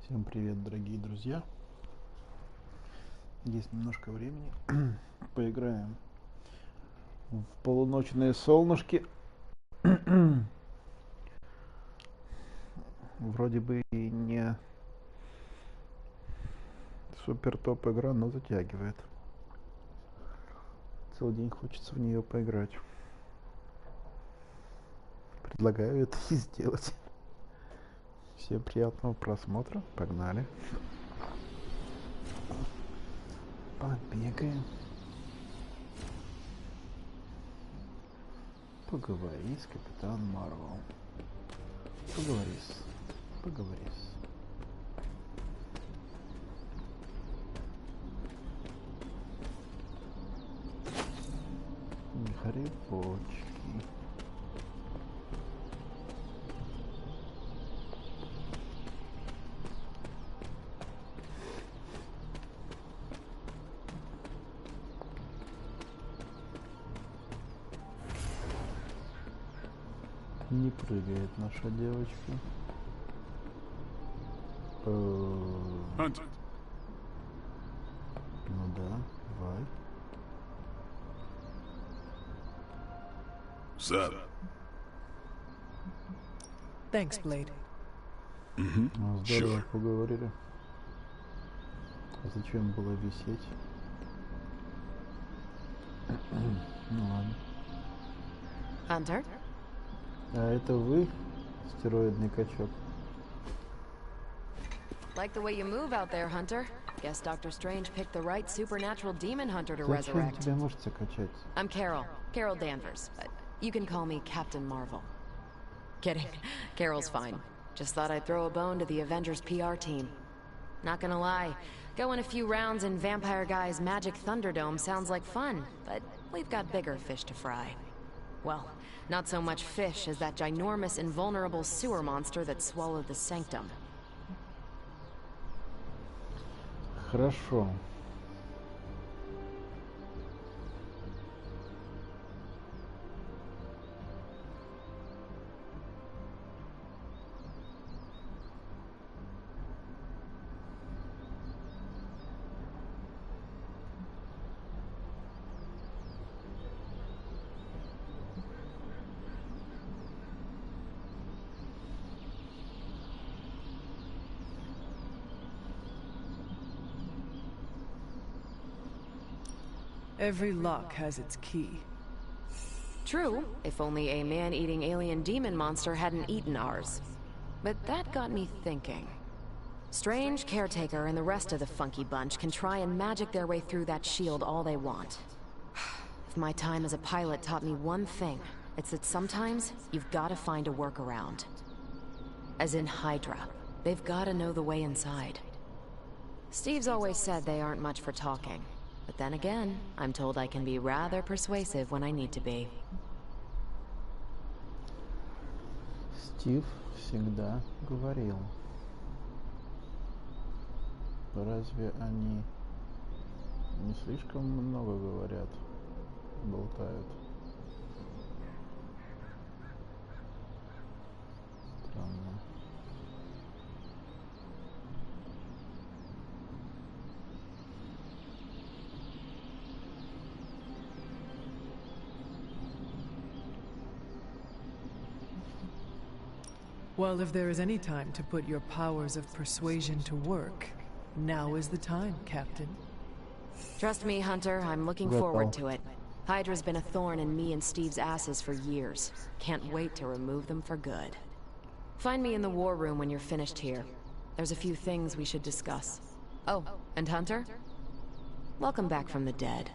Всем привет, дорогие друзья. Есть немножко времени. Поиграем в полуночные солнышки. Вроде бы и не супер топ игра, но затягивает. Целый день хочется в нее поиграть. Предлагаю это и сделать. Всем приятного просмотра. Погнали. Побегаем. Поговори с капитаном Марвел. Поговори. Грибочки. Не прыгает наша девочка. Hunt. Ну да, давай. Sup? Thanks, Blade. Ну, здорово Sure. поговорили. А зачем было висеть? Ну ладно. Hunter? А это вы, стероидный качок? Like the way you move out there, Hunter. Guess Dr. Strange picked the right supernatural demon hunter to Зачем resurrect. тебе мышцы качать? I'm Carol Danvers, but you can call me Captain Marvel. Kidding. Carol's fine. Just thought I'd throw a bone to the Avengers PR team. Not gonna lie, going a few rounds in Vampire Guy's Magic Thunderdome sounds like fun, but we've got bigger fish to fry. Well, not so much fish as that ginormous invulnerable sewer monster that swallowed the Sanctum. Хорошо. Every lock has its key. True, if only a man-eating alien demon monster hadn't eaten ours. But that got me thinking. Strange, Caretaker, and the rest of the funky bunch can try and magic their way through that shield all they want. If my time as a pilot taught me one thing, it's that sometimes you've got to find a workaround. As in Hydra, they've got to know the way inside. Steve's always said they aren't much for talking. But then again, I'm told I can be rather persuasive when I need to be. Стив всегда говорил. Разве они не слишком много говорят, болтают? Странно. Well, if there is any time to put your powers of persuasion to work, now is the time, Captain. Trust me, Hunter, I'm looking Good forward call. to it. Hydra's been a thorn in me and Steve's asses for years. Can't wait to remove them for good. Find me in the war room when you're finished here. There's a few things we should discuss. Oh, and Hunter? Welcome back from the dead.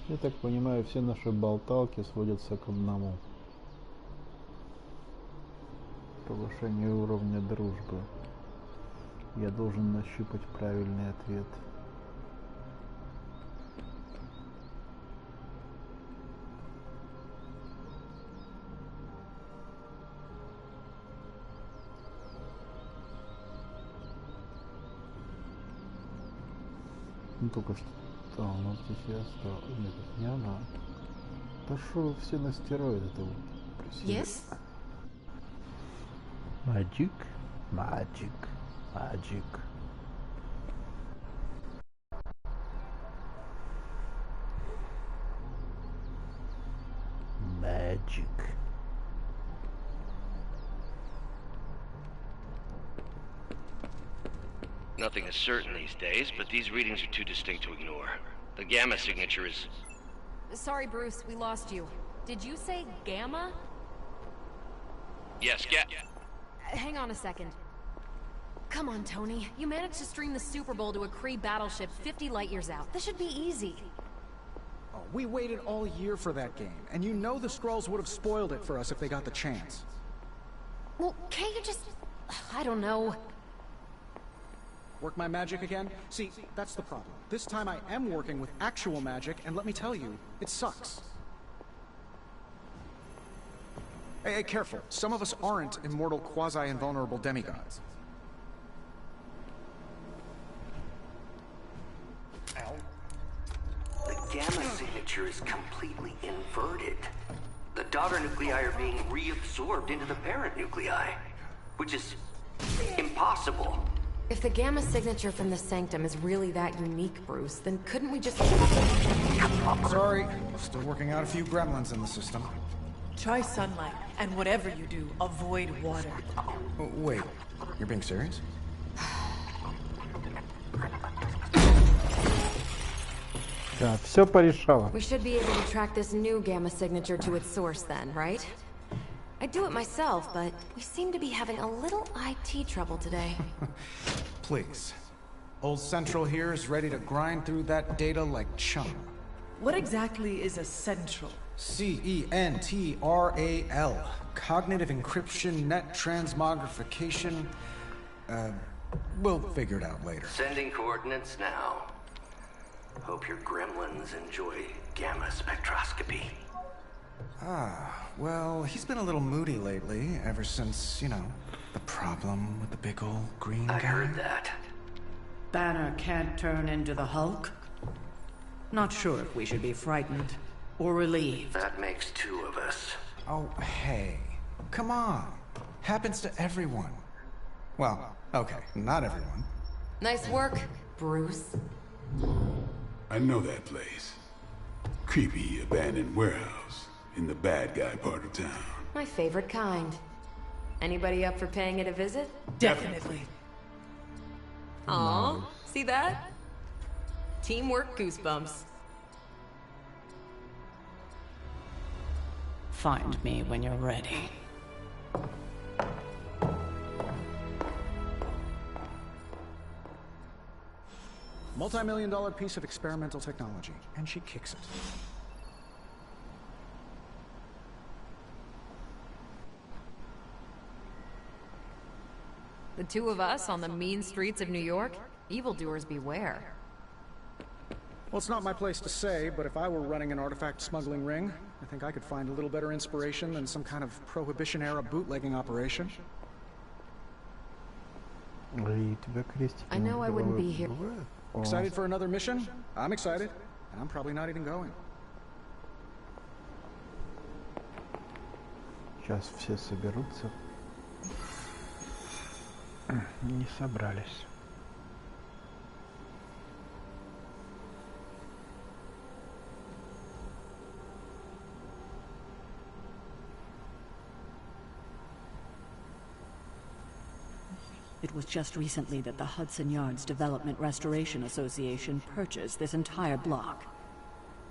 Я так понимаю, все наши болталки сводятся к одному. Повышение уровня дружбы. Я должен нащупать правильный ответ. Ну только что. А, у нас здесь я стал. Нет, это не она. Да шо все на стероиды-то. Yes? Magic, magic, magic. Magic. Nothing is certain these days, but these readings are too distinct to ignore. The gamma signature is... Sorry, Bruce, we lost you. Did you say Gamma? Yes, Hang on a second. Come on, Tony. You managed to stream the Super Bowl to a Kree battleship 50 light years out. This should be easy. Oh, we waited all year for that game, and you know the Skrulls would have spoiled it for us if they got the chance. Well, can't you just... I don't know. Work my magic again? See, that's the problem. This time I am working with actual magic, and let me tell you, it sucks. Hey, careful. Some of us aren't immortal, quasi-invulnerable demigods. Ow. The gamma signature is completely inverted. The daughter nuclei are being reabsorbed into the parent nuclei, which is impossible. If the Gamma signature from the Sanctum is really that unique, Bruce, then couldn't we just... Sorry, still working out a few gremlins in the system. Try sunlight, and whatever you do, avoid water. Oh, wait, you're being serious? Так, все порешала. We should be able to track this new Gamma signature to its source then, right? I'd do it myself, but we seem to be having a little IT trouble today. Please. Old Central here is ready to grind through that data like chum. What exactly is a central? C-E-N-T-R-A-L. Cognitive encryption, net transmogrification. We'll figure it out later. Sending coordinates now. Hope your gremlins enjoy gamma spectroscopy. Ah, well, he's been a little moody lately, ever since, you know, the problem with the big old green guy. I heard that. Banner can't turn into the Hulk? Not sure if we should be frightened or relieved. That makes two of us. Oh, hey. Come on. Happens to everyone. Well, okay, not everyone. Nice work, Bruce. I know that place. Creepy abandoned warehouse in the bad guy part of town. My favorite kind. Anybody up for paying it a visit? Definitely. Aw, see that? Teamwork goosebumps. Find me when you're ready. Multi-million-dollar piece of experimental technology, and she kicks it. The two of us on the mean streets of New York? Evildoers beware. Well, it's not my place to say, but if I were running an artifact smuggling ring, I think I could find a little better inspiration than some kind of Prohibition-era bootlegging operation. I know I wouldn't be here. Excited for another mission? I'm excited, and I'm probably not even going. Сейчас все соберутся. Не собрались. It was just recently that the Hudson Yards Development Restoration Association purchased this entire block.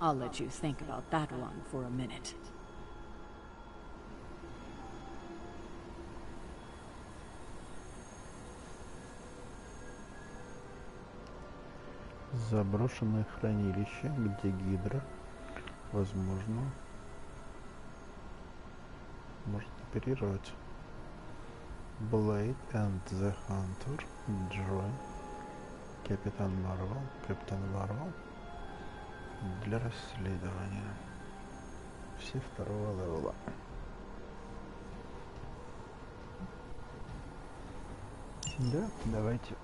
I'll let you think about that one for a minute. Заброшенное хранилище, где Гидра, возможно, может оперировать. Blade and the Hunter, Джой, Капитан Марвел для расследования. Все второго левела. Да, давайте.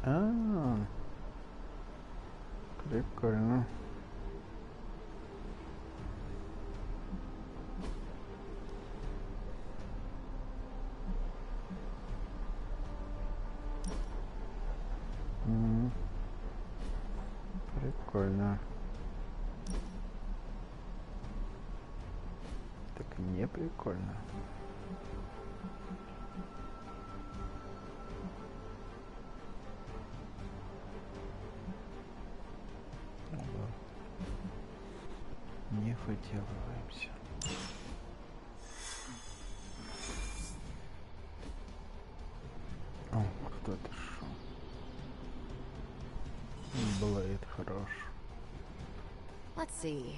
А, прикольно. Прикольно. Так не прикольно. Не выделываемся. О, кто-то шел. Блейд хорош. Let's see.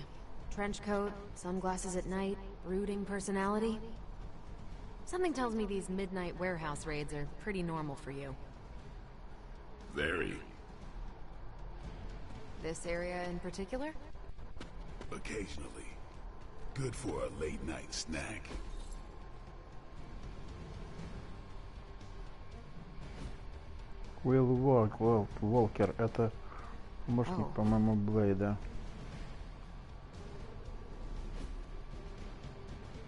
Trench coat, sunglasses at night, brooding personality. Something tells me these midnight warehouse raids are pretty normal for you. Very. This area in particular? Occasionally. Good for a late night snack. Will Walker, это помощник, по-моему, Блейда.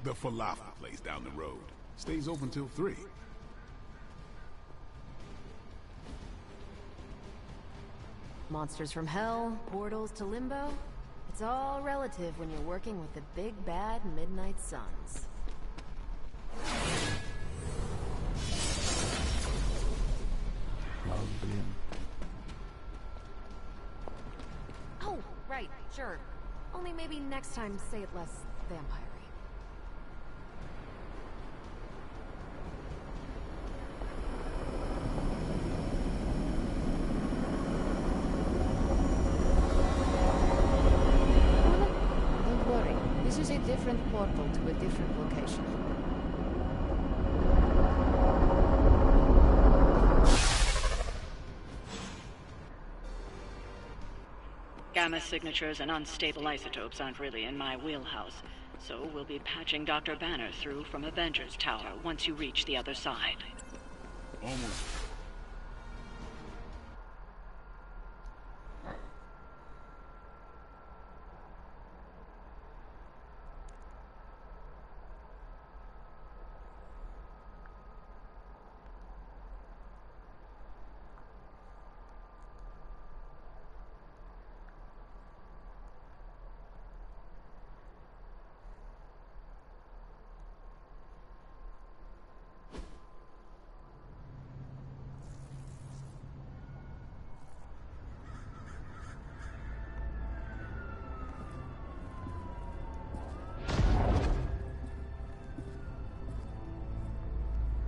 The falafel place down the road. Stays open till 3. Monsters from hell, portals to limbo. It's all relative when you're working with the big bad midnight suns. Oh, блин. Oh, right, sure. Only maybe next time say it less vampire-y. Don't worry. This is a different portal to a different location. Gamma signatures and unstable isotopes aren't really in my wheelhouse, so we'll be patching Dr. Banner through from Avengers Tower once you reach the other side. Almost.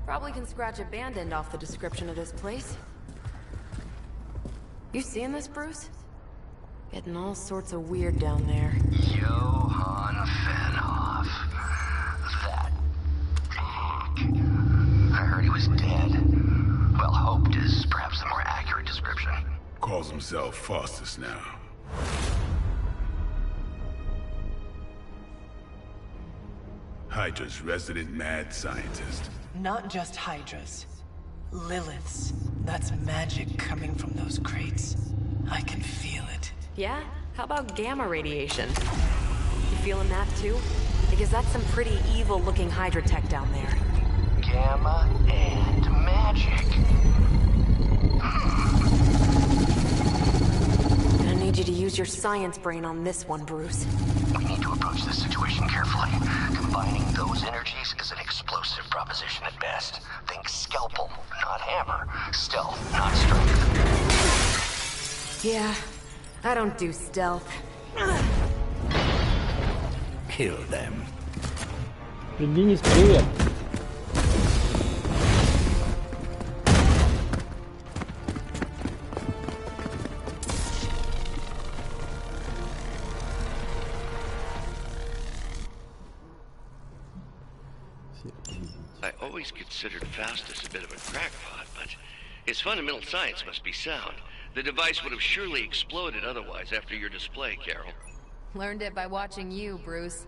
Probably can scratch abandoned off the description of this place. You seeing this, Bruce? Getting all sorts of weird down there. Johann Fenhoff. That dick. I heard he was dead. Well, hoped is perhaps a more accurate description. Calls himself Faustus now. Hydra's resident mad scientist. Not just Hydras. Liliths. That's magic coming from those crates. I can feel it. Yeah? How about gamma radiation? You feeling that too? Because that's some pretty evil-looking Hydra tech down there. Gamma and magic. Gonna need you to use your science brain on this one, Bruce. We need to approach this situation carefully. Combining those energies is an explosive proposition at best. Think scalpel, not hammer. Stealth, not strength. Yeah, I don't do stealth. Kill them. Денис, привет. I always considered Faustus a bit of a crackpot, but his fundamental science must be sound. The device would have surely exploded otherwise after your display, Carol. Learned it by watching you, Bruce.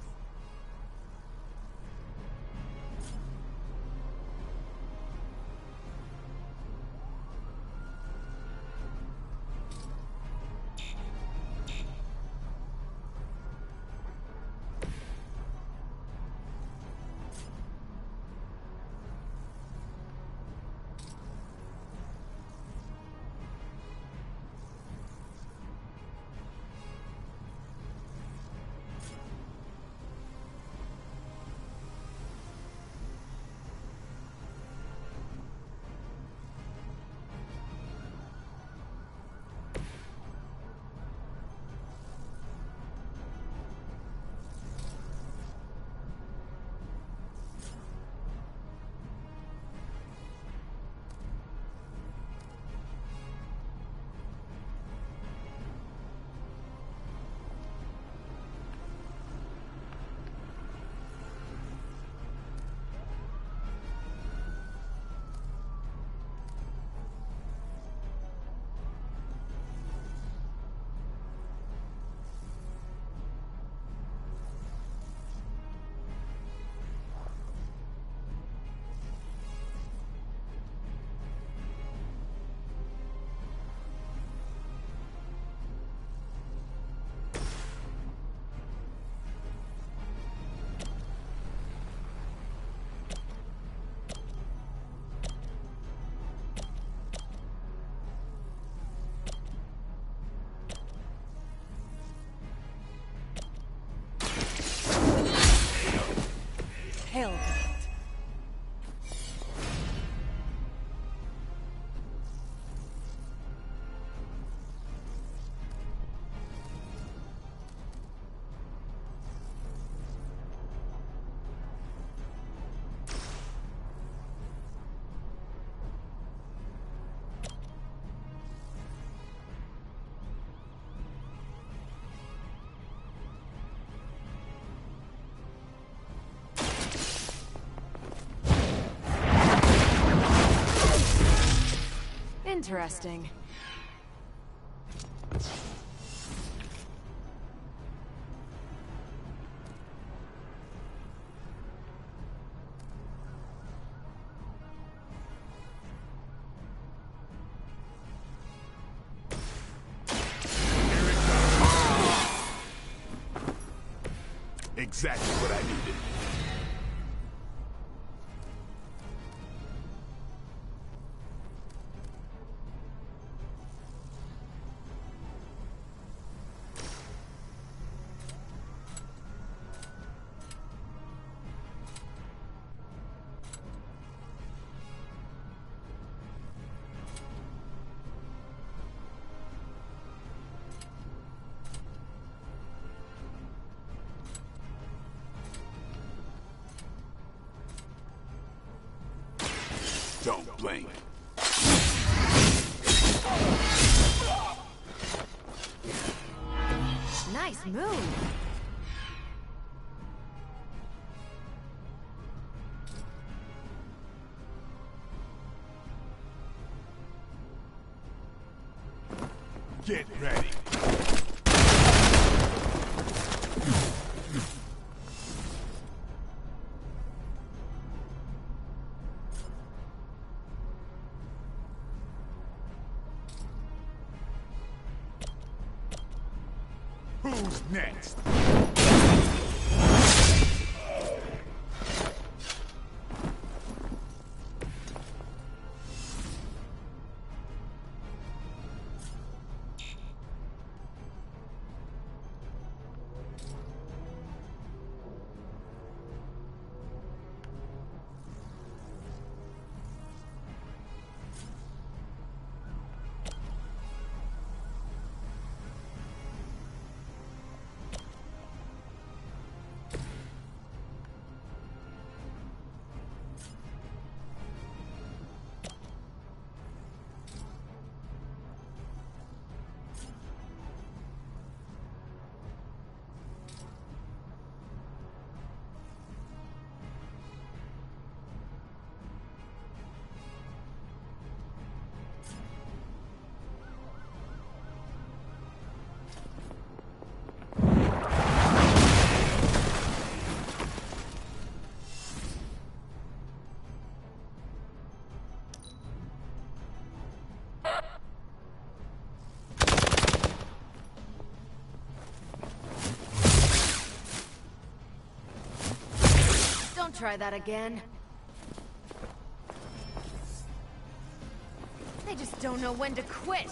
Hellcat. Interesting. Exactly what I needed. Don't blink. Nice move. Get ready. Who's next? Don't try that again. They just don't know when to quit.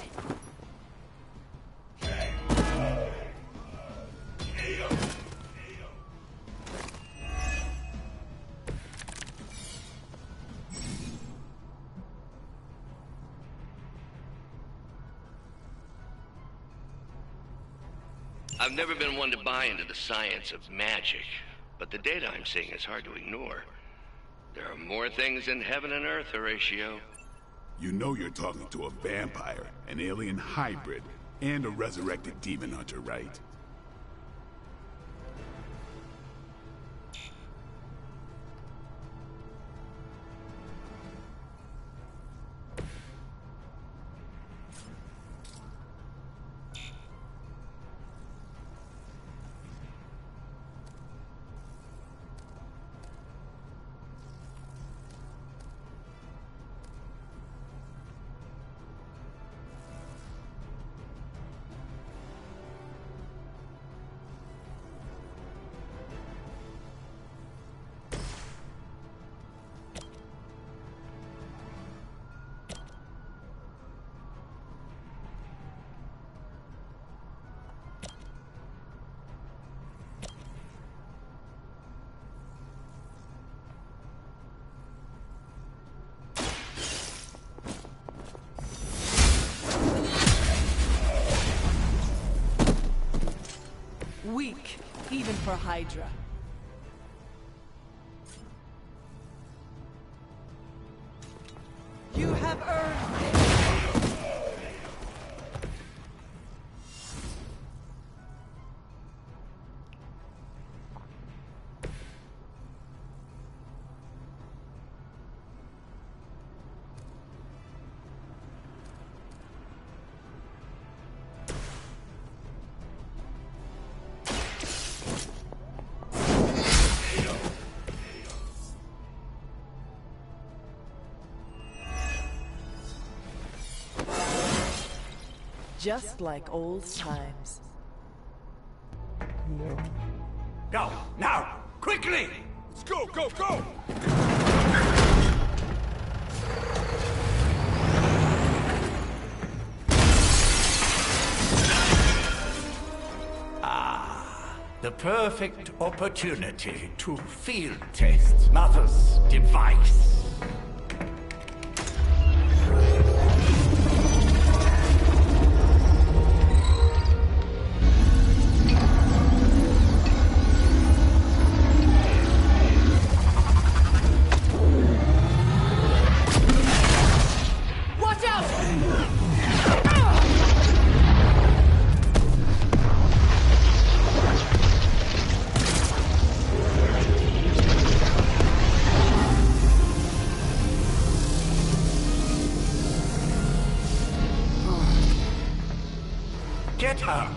I've never been one to buy into the science of magic, but the data I'm seeing is hard to ignore. There are more things in heaven and earth, Horatio. You know you're talking to a vampire, an alien hybrid, and a resurrected demon hunter, right? for Hydra. You have earned this. Just like old times. Go! Now! Quickly! Let's go, go, go! Ah, the perfect opportunity to field test Mother's device. Get her!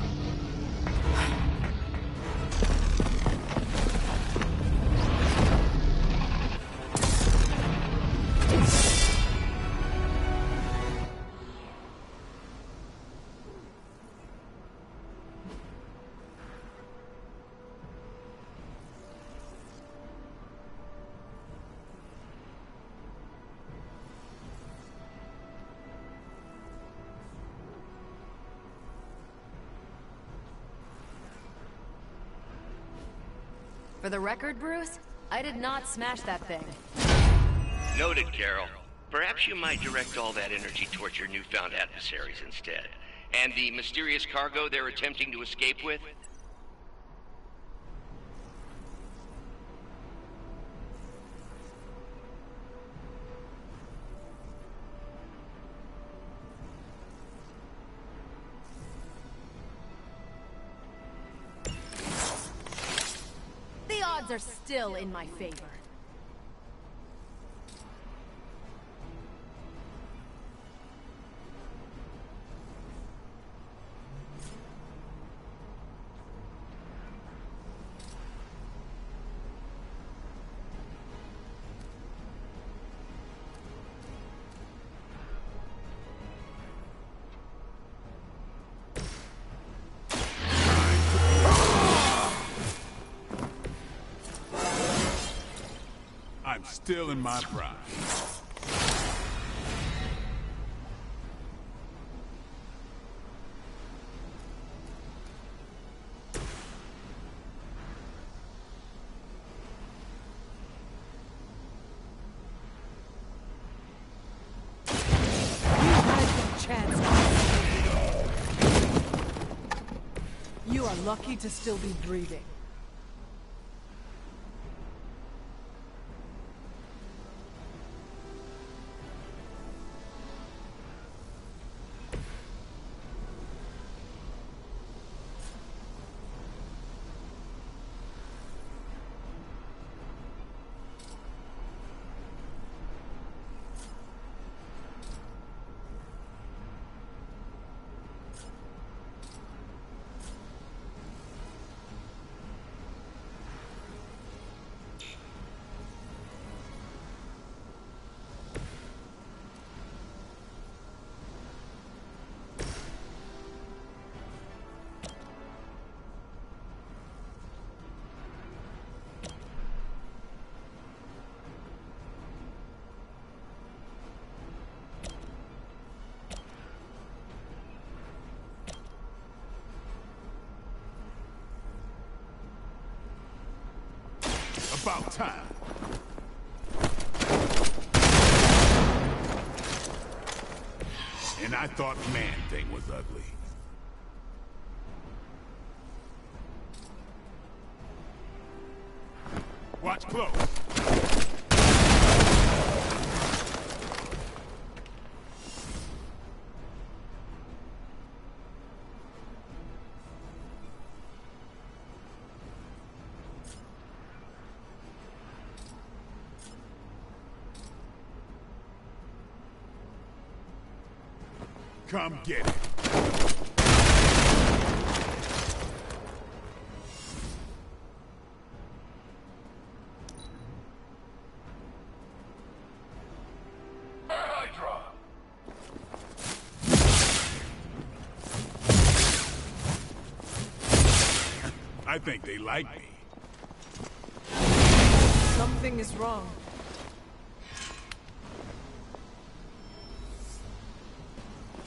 For the record, Bruce, I did not smash that thing. Noted, Carol. Perhaps you might direct all that energy towards your newfound adversaries instead. And the mysterious cargo they're attempting to escape with? The odds are still in my favor. I'm still in my prime. You are lucky to still be breathing. About time. And I thought Man-Thing was ugly. Watch close. Come get it. I think they like me. Something is wrong.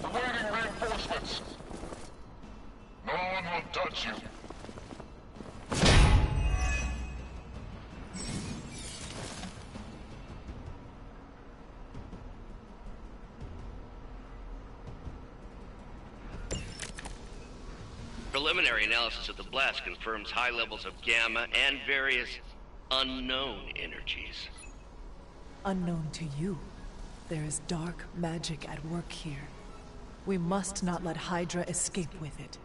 Awaiting reinforcements. No one will touch you. Preliminary analysis of the blast confirms high levels of gamma and various unknown energies. Unknown to you. There is dark magic at work here. We must not let Hydra escape with it.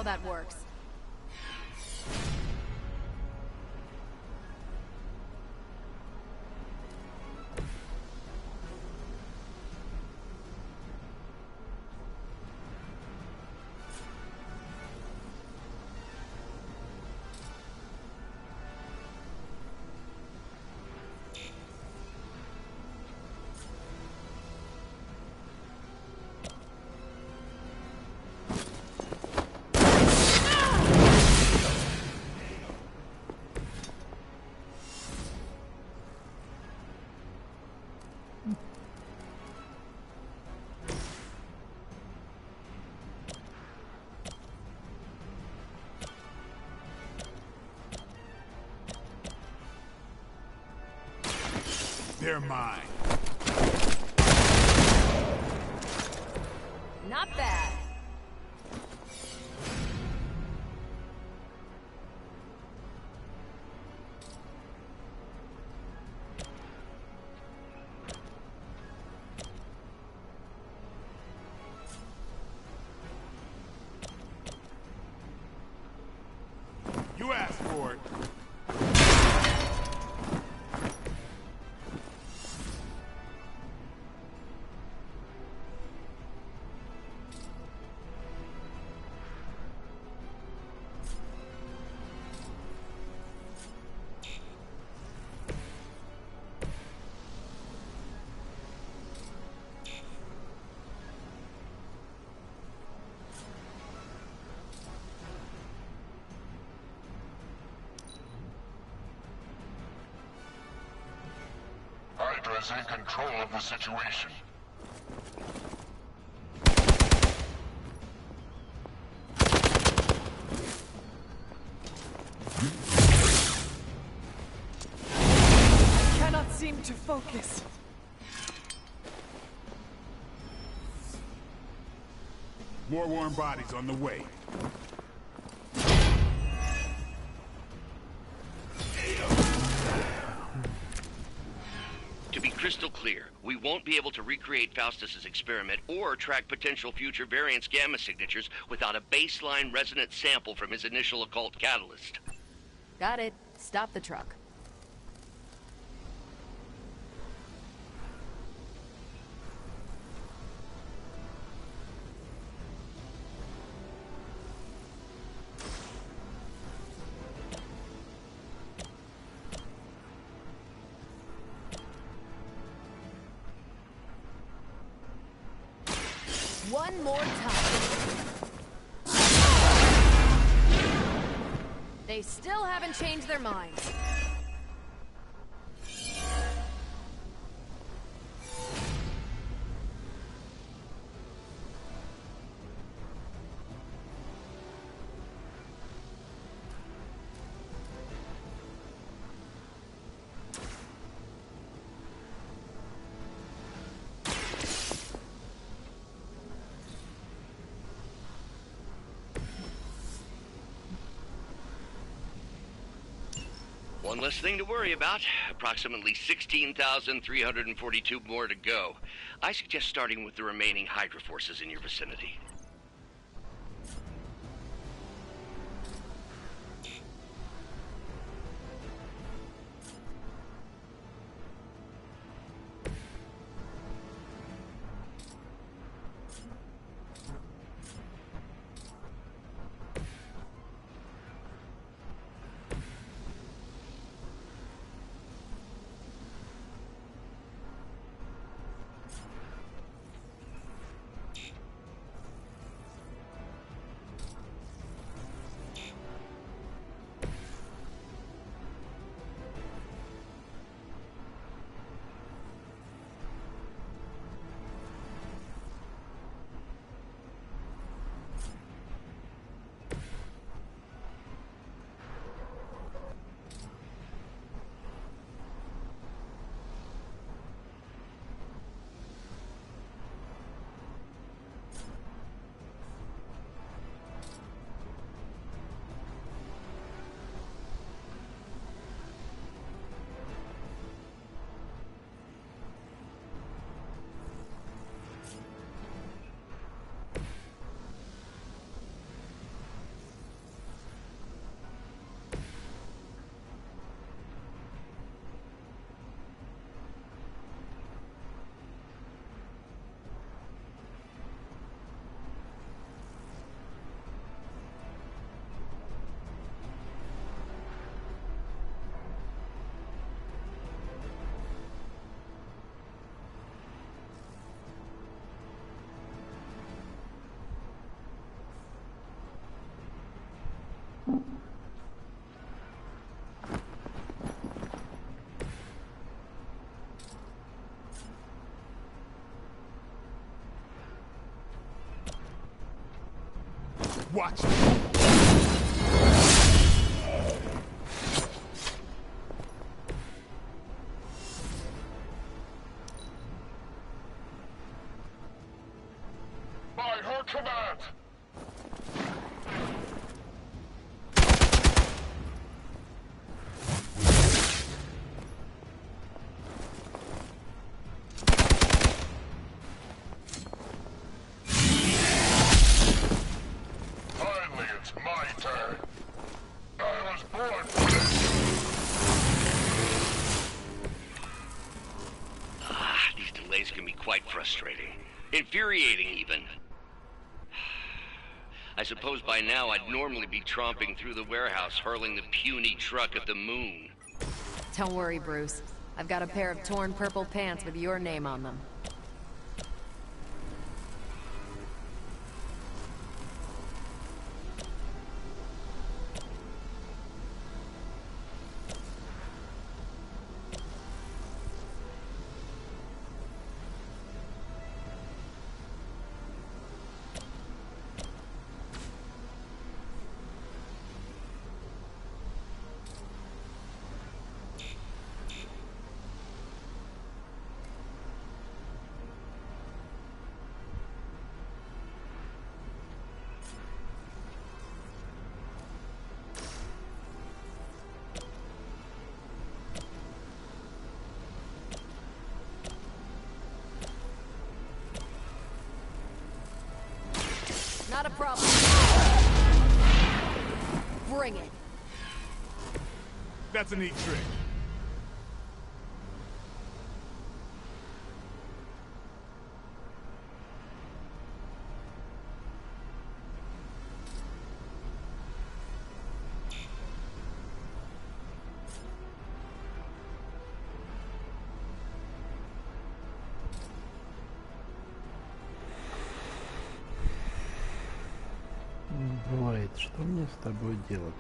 That works. They're mine. Not bad. You asked for it. Hydra is in control of the situation. I cannot seem to focus. More warm bodies on the way. To be crystal clear, we won't be able to recreate Faustus's experiment or track potential future variants' gamma signatures without a baseline resonant sample from his initial occult catalyst. Got it. Stop the truck. One more time. They still haven't changed their minds. One less thing to worry about. Approximately 16,342 more to go. I suggest starting with the remaining Hydra forces in your vicinity. Watch. By her command. Finally, it's my turn. I was born for this. These delays can be quite frustrating. Infuriating, even. I suppose by now I'd normally be tromping through the warehouse, hurling the puny truck at the moon. Don't worry, Bruce. I've got a pair of torn purple pants with your name on them. Not a problem. Bring it. That's a neat trick. Уэйд, что мне с тобой делать?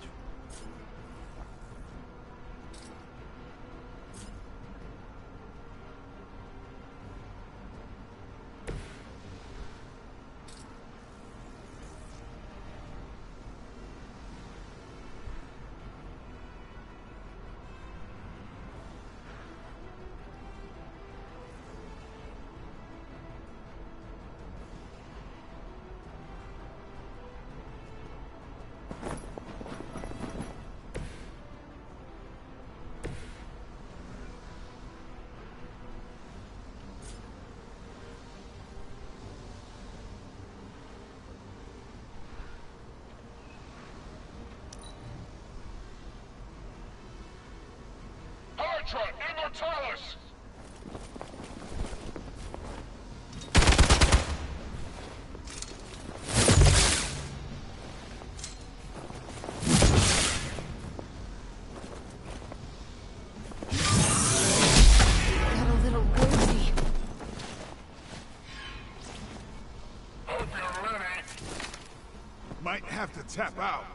Hydra, Immortalis! Got a little woozy. Hope you're ready. Might have to tap out.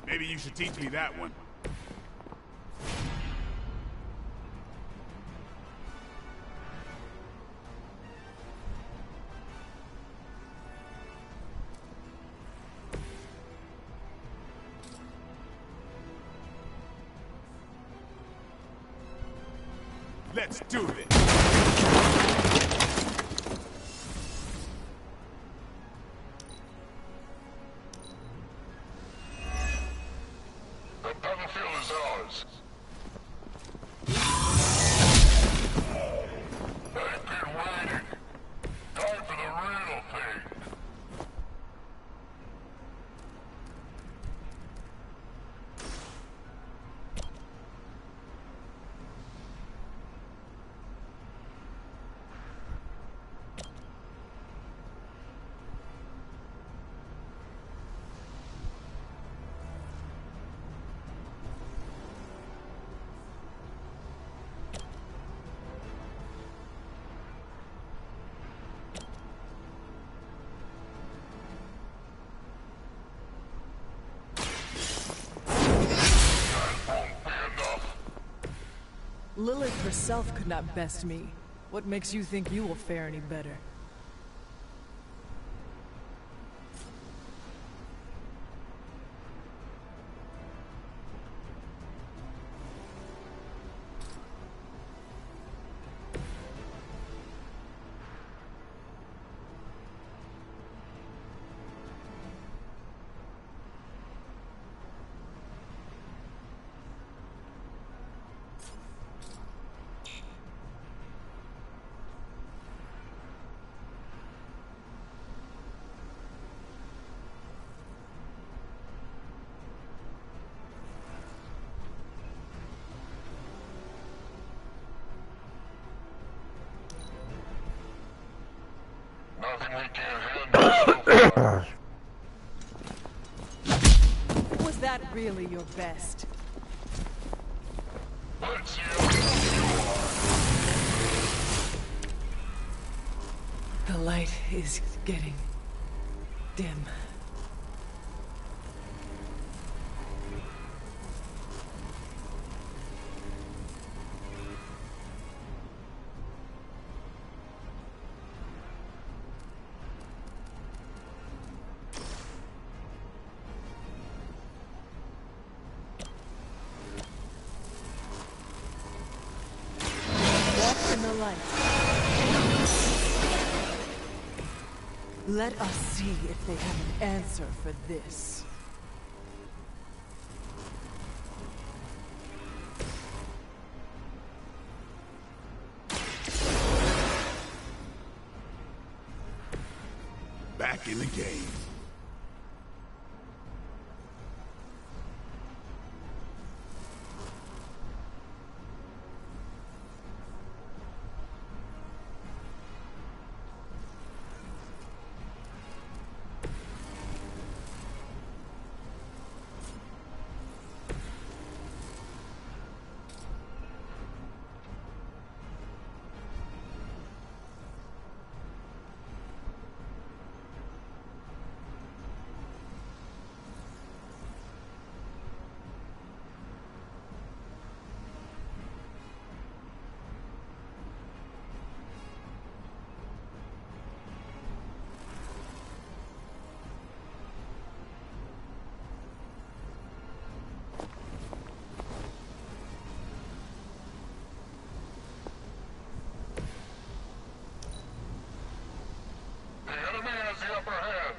Maybe you should teach me that one. Let's do this. The battlefield is ours. They've been waiting. Time for the real thing. Lilith herself could not best me. What makes you think you will fare any better? Nothing we can't handle so far. Was that really your best? Let's see how good you are. The light is getting dim. light. Let us see if they have an answer for this. Back in the game. The upper hand.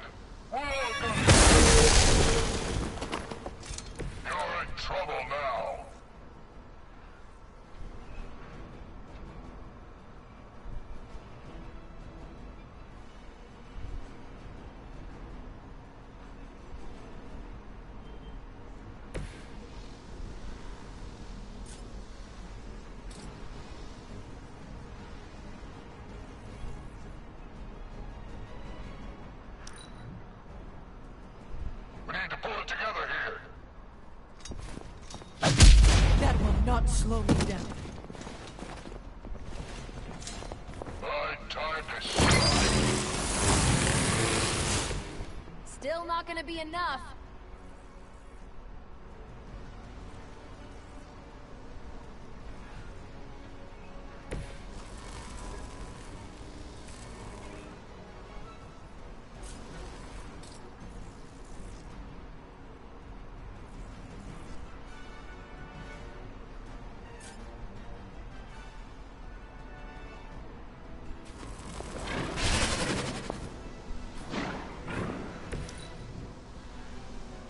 Welcome. You're in trouble now. To pull it together here. That will not slow me down. Time to shine. Still not gonna be enough.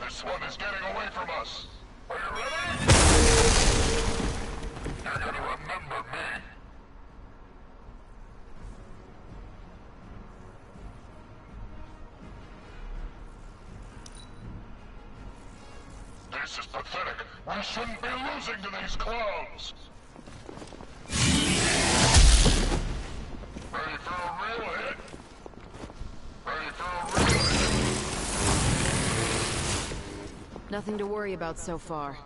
This one is getting away from us. Are you ready? You're gonna remember me. This is pathetic. We shouldn't be losing to these clowns. Ready for a real hit? Ready for a real hit? Nothing to worry about so far.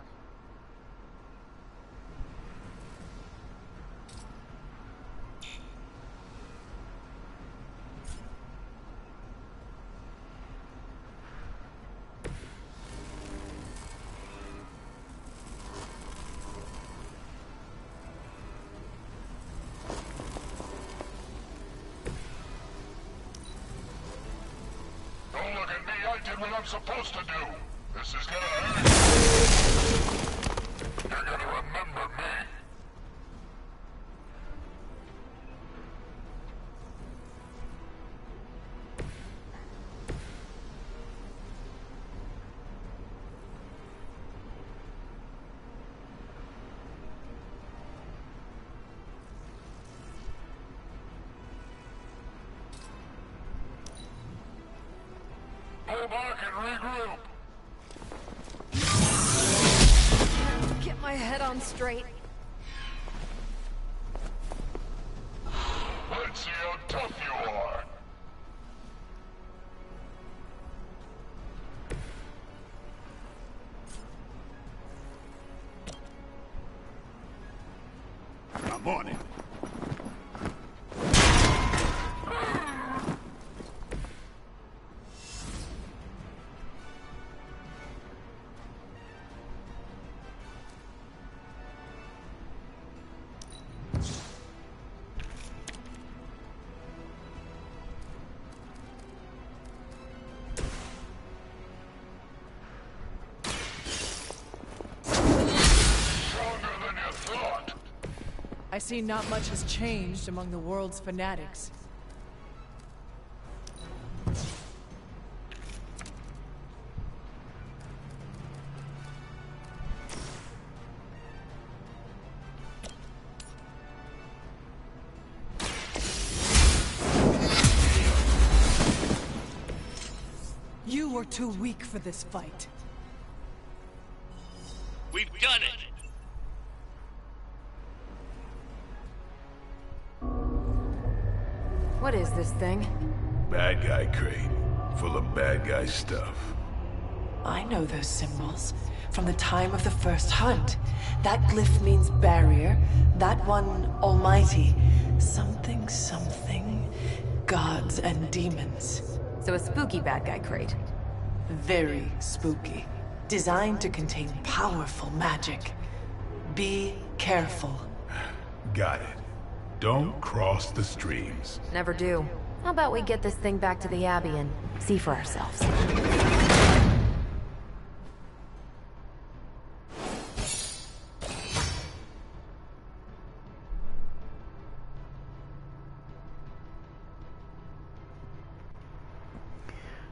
Don't look at me, I did what I'm supposed to do. This is gonna hurt. You're gonna remember me. Go back and regroup. Get my head on straight. Let's see how tough you are. I'm on it. I see not much has changed among the world's fanatics. You were too weak for this fight. We've done it! What is this thing? Bad guy crate, full of bad guy stuff. I know those symbols from the time of the first hunt. That glyph means barrier, that one almighty. Something, something. Gods and demons. So a spooky bad guy crate. Very spooky. Designed to contain powerful magic. Be careful. Got it. Don't cross the streams. Never do. How about we get this thing back to the Abbey and see for ourselves?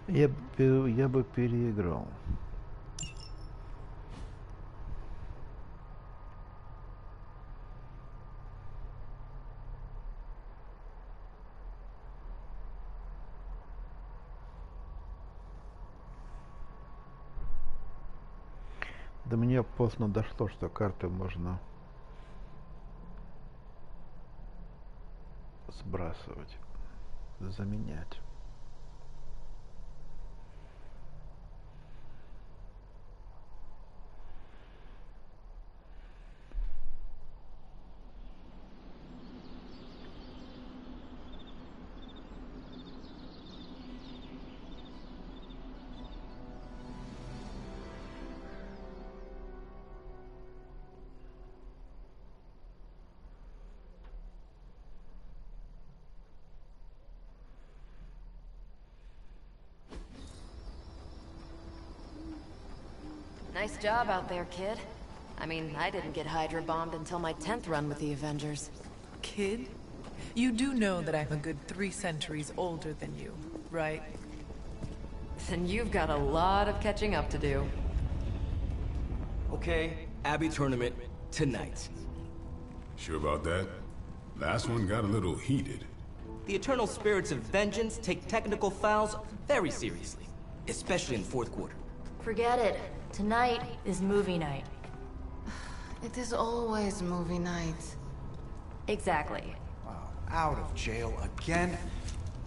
Я бы переиграл. До меня поздно дошло, что карты можно сбрасывать, заменять. Nice job out there, kid. I mean, I didn't get Hydra bombed until my 10th run with the Avengers. Kid? You do know that I'm a good 3 centuries older than you, right? Then you've got a lot of catching up to do. Okay, Abbey tournament tonight. Sure about that? Last one got a little heated. The eternal spirits of vengeance take technical fouls very seriously, especially in fourth quarter. Forget it. Tonight is movie night. It is always movie night. Exactly. Wow, out of jail again?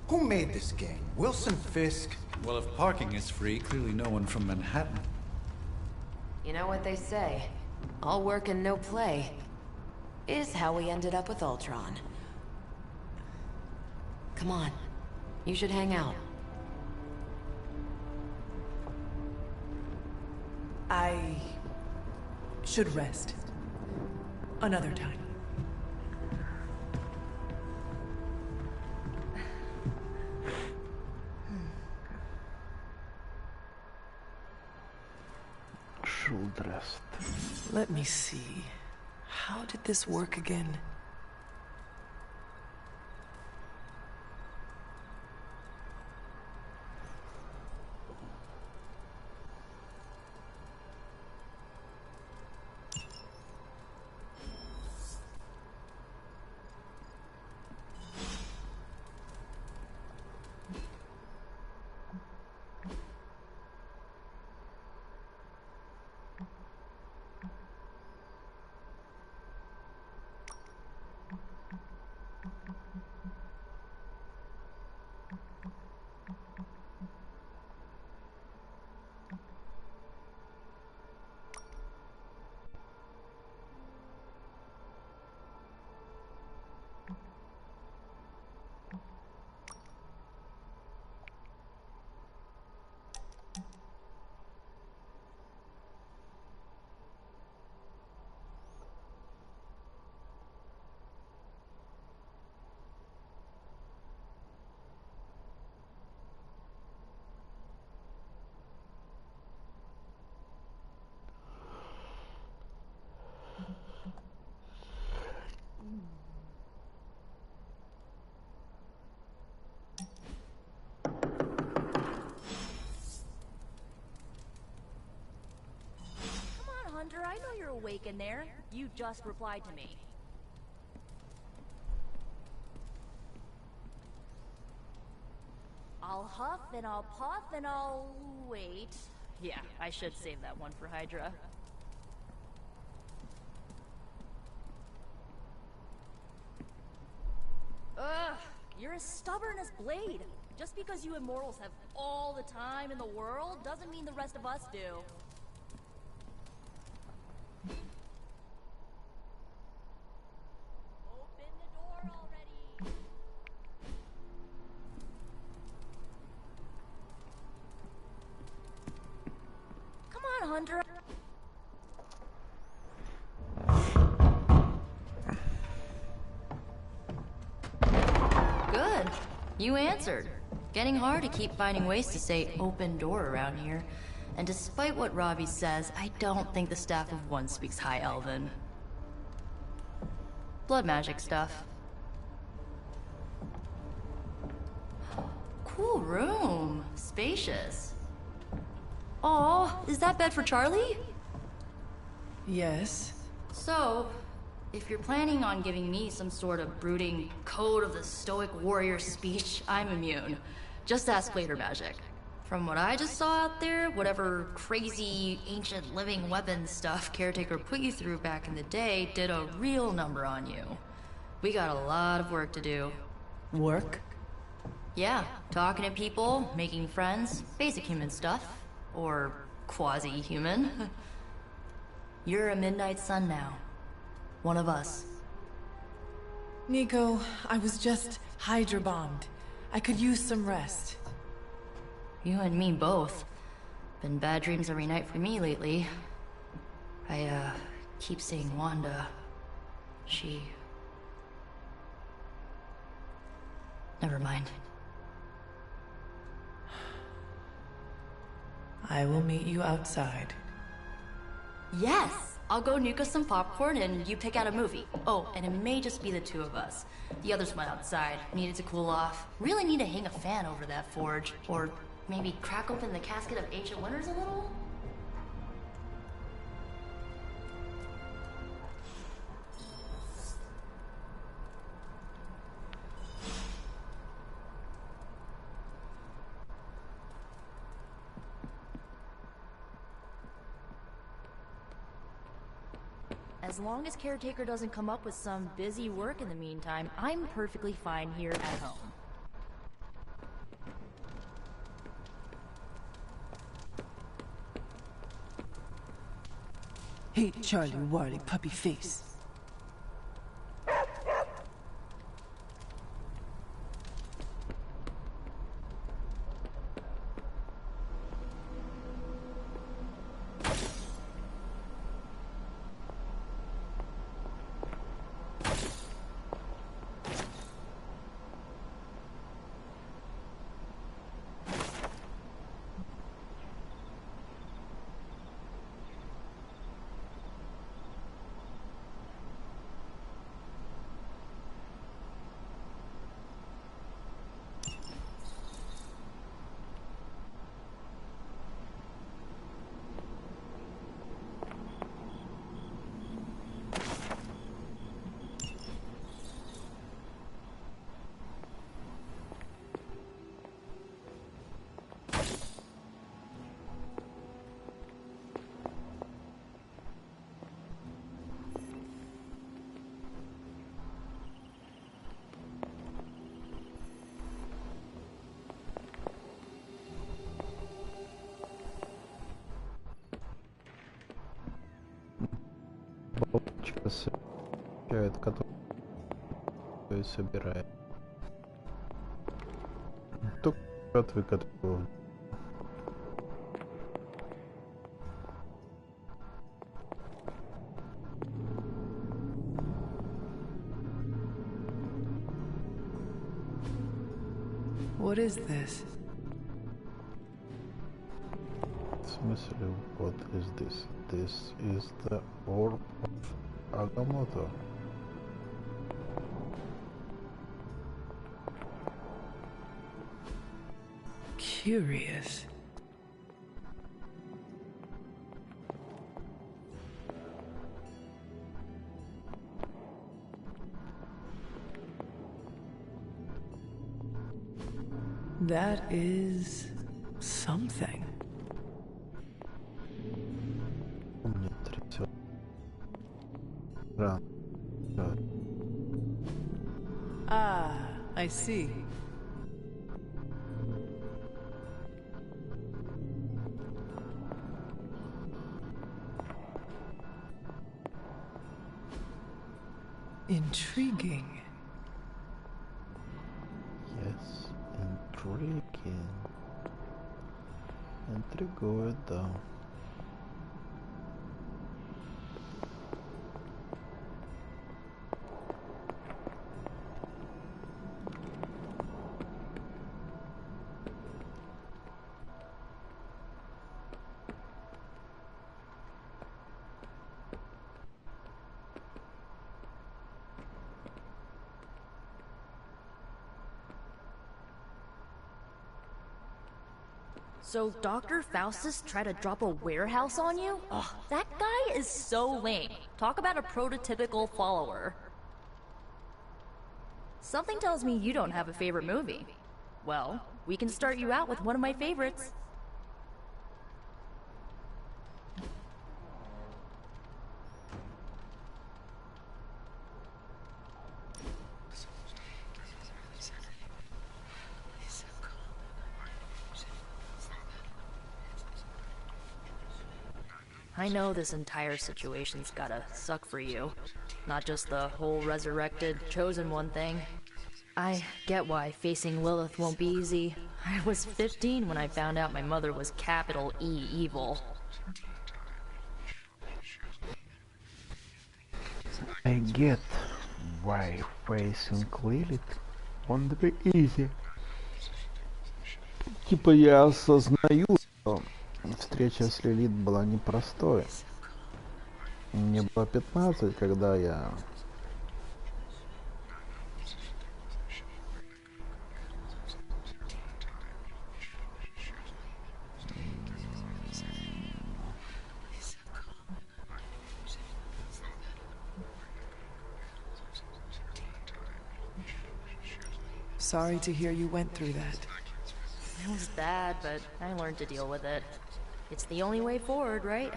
Who made this game? Wilson Fisk? Well, if parking is free, clearly no one from Manhattan. You know what they say? All work and no play is how we ended up with Ultron. Come on. You should hang out. I should rest. Another time. Should rest. Let me see. How did this work again? awake in there. You just replied to me. I'll huff and I'll puff and I'll wait. Yeah, I should save that one for Hydra. Ugh, you're as stubborn as Blade. Just because you immortals have all the time in the world doesn't mean the rest of us do. Open the door already. Come on, Hunter. Good. You answered. Getting hard to keep finding ways to say open door around here. And despite what Robbie says, I don't think the staff of One speaks High Elven. Blood magic stuff. Cool room. Spacious. Aw, is that bed for Charlie? Yes. So, if you're planning on giving me some sort of brooding code of the stoic warrior speech, I'm immune. Just ask later magic. From what I just saw out there, whatever crazy ancient living weapon stuff Caretaker put you through back in the day did a real number on you. We got a lot of work to do. Work? Yeah, talking to people, making friends, basic human stuff. Or quasi-human. You're a Midnight Sun now. One of us. Nico, I was just Hydra bombed. I could use some rest. You and me both. Been bad dreams every night for me lately. I, keep seeing Wanda. She... Never mind. I will meet you outside. Yes! I'll go nuke us some popcorn and you pick out a movie. Oh, and it may just be the two of us. The others went outside, needed to cool off. Really need to hang a fan over that forge. Or maybe crack open the casket of ancient wonders a little? As long as Caretaker doesn't come up with some busy work in the meantime, I'm perfectly fine here at home. Hey, Charlie Warley puppy face. Собирает, который собирает. Только мертвый, который... What is this? В смысле, what is this? This is the orb of Agamotto. Curious. That is something. Мне трясет. Ран. Ah, I see. Intriguing. Yes, intriguing. Интригует, да. So Dr. Faustus tried to drop a warehouse on you? Ugh, that guy is so lame. Talk about a prototypical follower. Something tells me you don't have a favorite movie. Well, we can start you out with one of my favorites. I know this entire situation's gotta suck for you. Not just the whole resurrected, chosen one thing. I get why facing Lilith won't be easy. I was 15 when I found out my mother was capital E evil. I get why facing Lilith won't be easy. Типа я осознаю, что встреча с Лилит была непростой. Мне было 15, когда я... Sorry to hear you went through that. It was bad, but I learned to deal with it. It's the only way forward, right?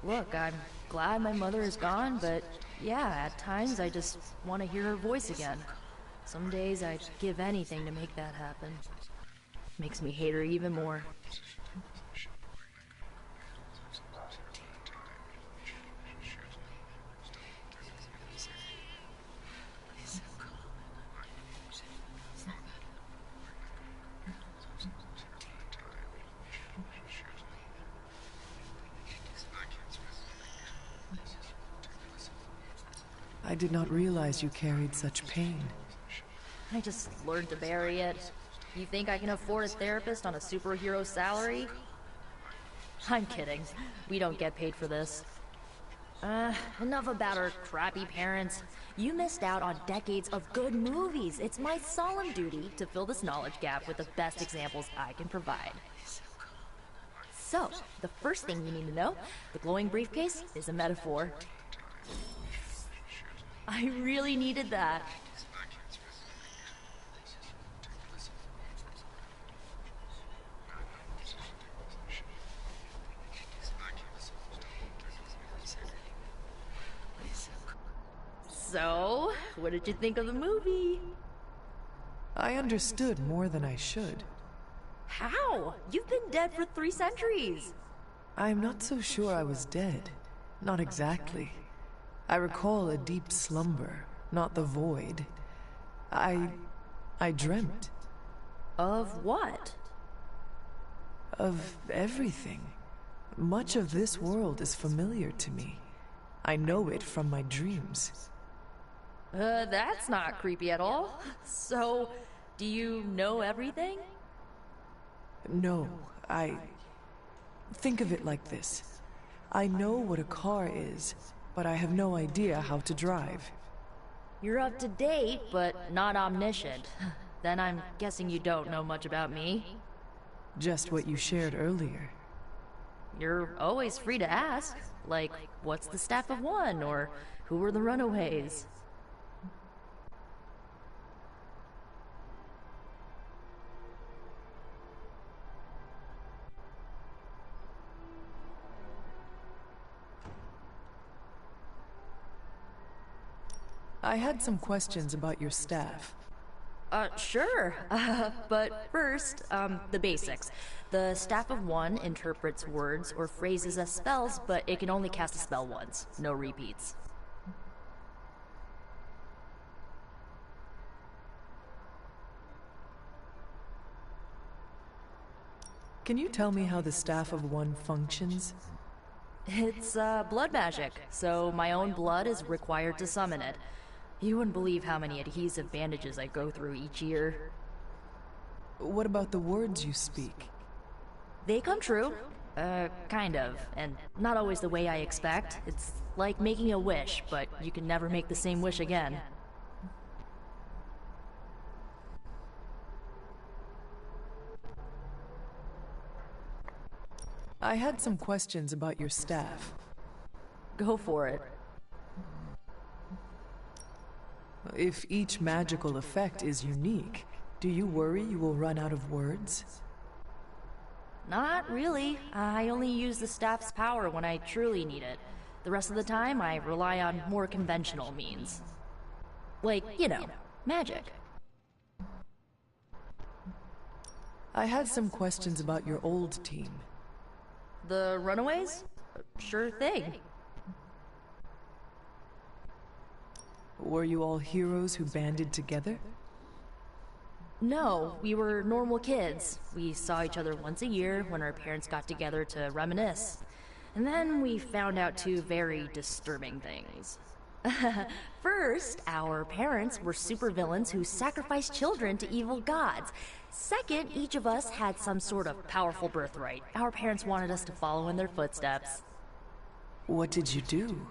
Look, I'm glad my mother is gone, but yeah, at times I just want to hear her voice again. Some days I'd give anything to make that happen. Makes me hate her even more. I did not realize you carried such pain. I just learned to bury it. You think I can afford a therapist on a superhero salary? I'm kidding. We don't get paid for this. Enough about our crappy parents. You missed out on decades of good movies. It's my solemn duty to fill this knowledge gap with the best examples I can provide. So, the first thing you need to know, the glowing briefcase is a metaphor. I really needed that. So, what did you think of the movie? I understood more than I should. How? You've been dead for 3 centuries. I'm not so sure I was dead. Not exactly. I recall a deep slumber, not the void. I dreamt. Of what? Of everything. Much of this world is familiar to me. I know it from my dreams. That's not creepy at all. So, do you know everything? No, think of it like this. I know what a car is, but I have no idea how to drive. You're up to date, but not omniscient. Then I'm guessing you don't know much about me. Just what you shared earlier. You're always free to ask. Like, what's the staff of one? Or who were the runaways? I had some questions about your staff. Sure. But first, the basics. The Staff of One interprets words or phrases as spells, but it can only cast a spell once. No repeats. Can you tell me how the Staff of One functions? It's, blood magic, so my own blood is required to summon it. You wouldn't believe how many adhesive bandages I go through each year. What about the words you speak? They come true. Kind of. And not always the way I expect. It's like making a wish, but you can never make the same wish again. I had some questions about your staff. Go for it. If each magical effect is unique, do you worry you will run out of words? Not really. I only use the staff's power when I truly need it. The rest of the time, I rely on more conventional means. Like, you know, magic. I had some questions about your old team. The Runaways? Sure thing. Were you all heroes who banded together? No, we were normal kids. We saw each other once a year when our parents got together to reminisce. And then we found out two very disturbing things. First, our parents were supervillains who sacrificed children to evil gods. Second, each of us had some sort of powerful birthright. Our parents wanted us to follow in their footsteps. What did you do?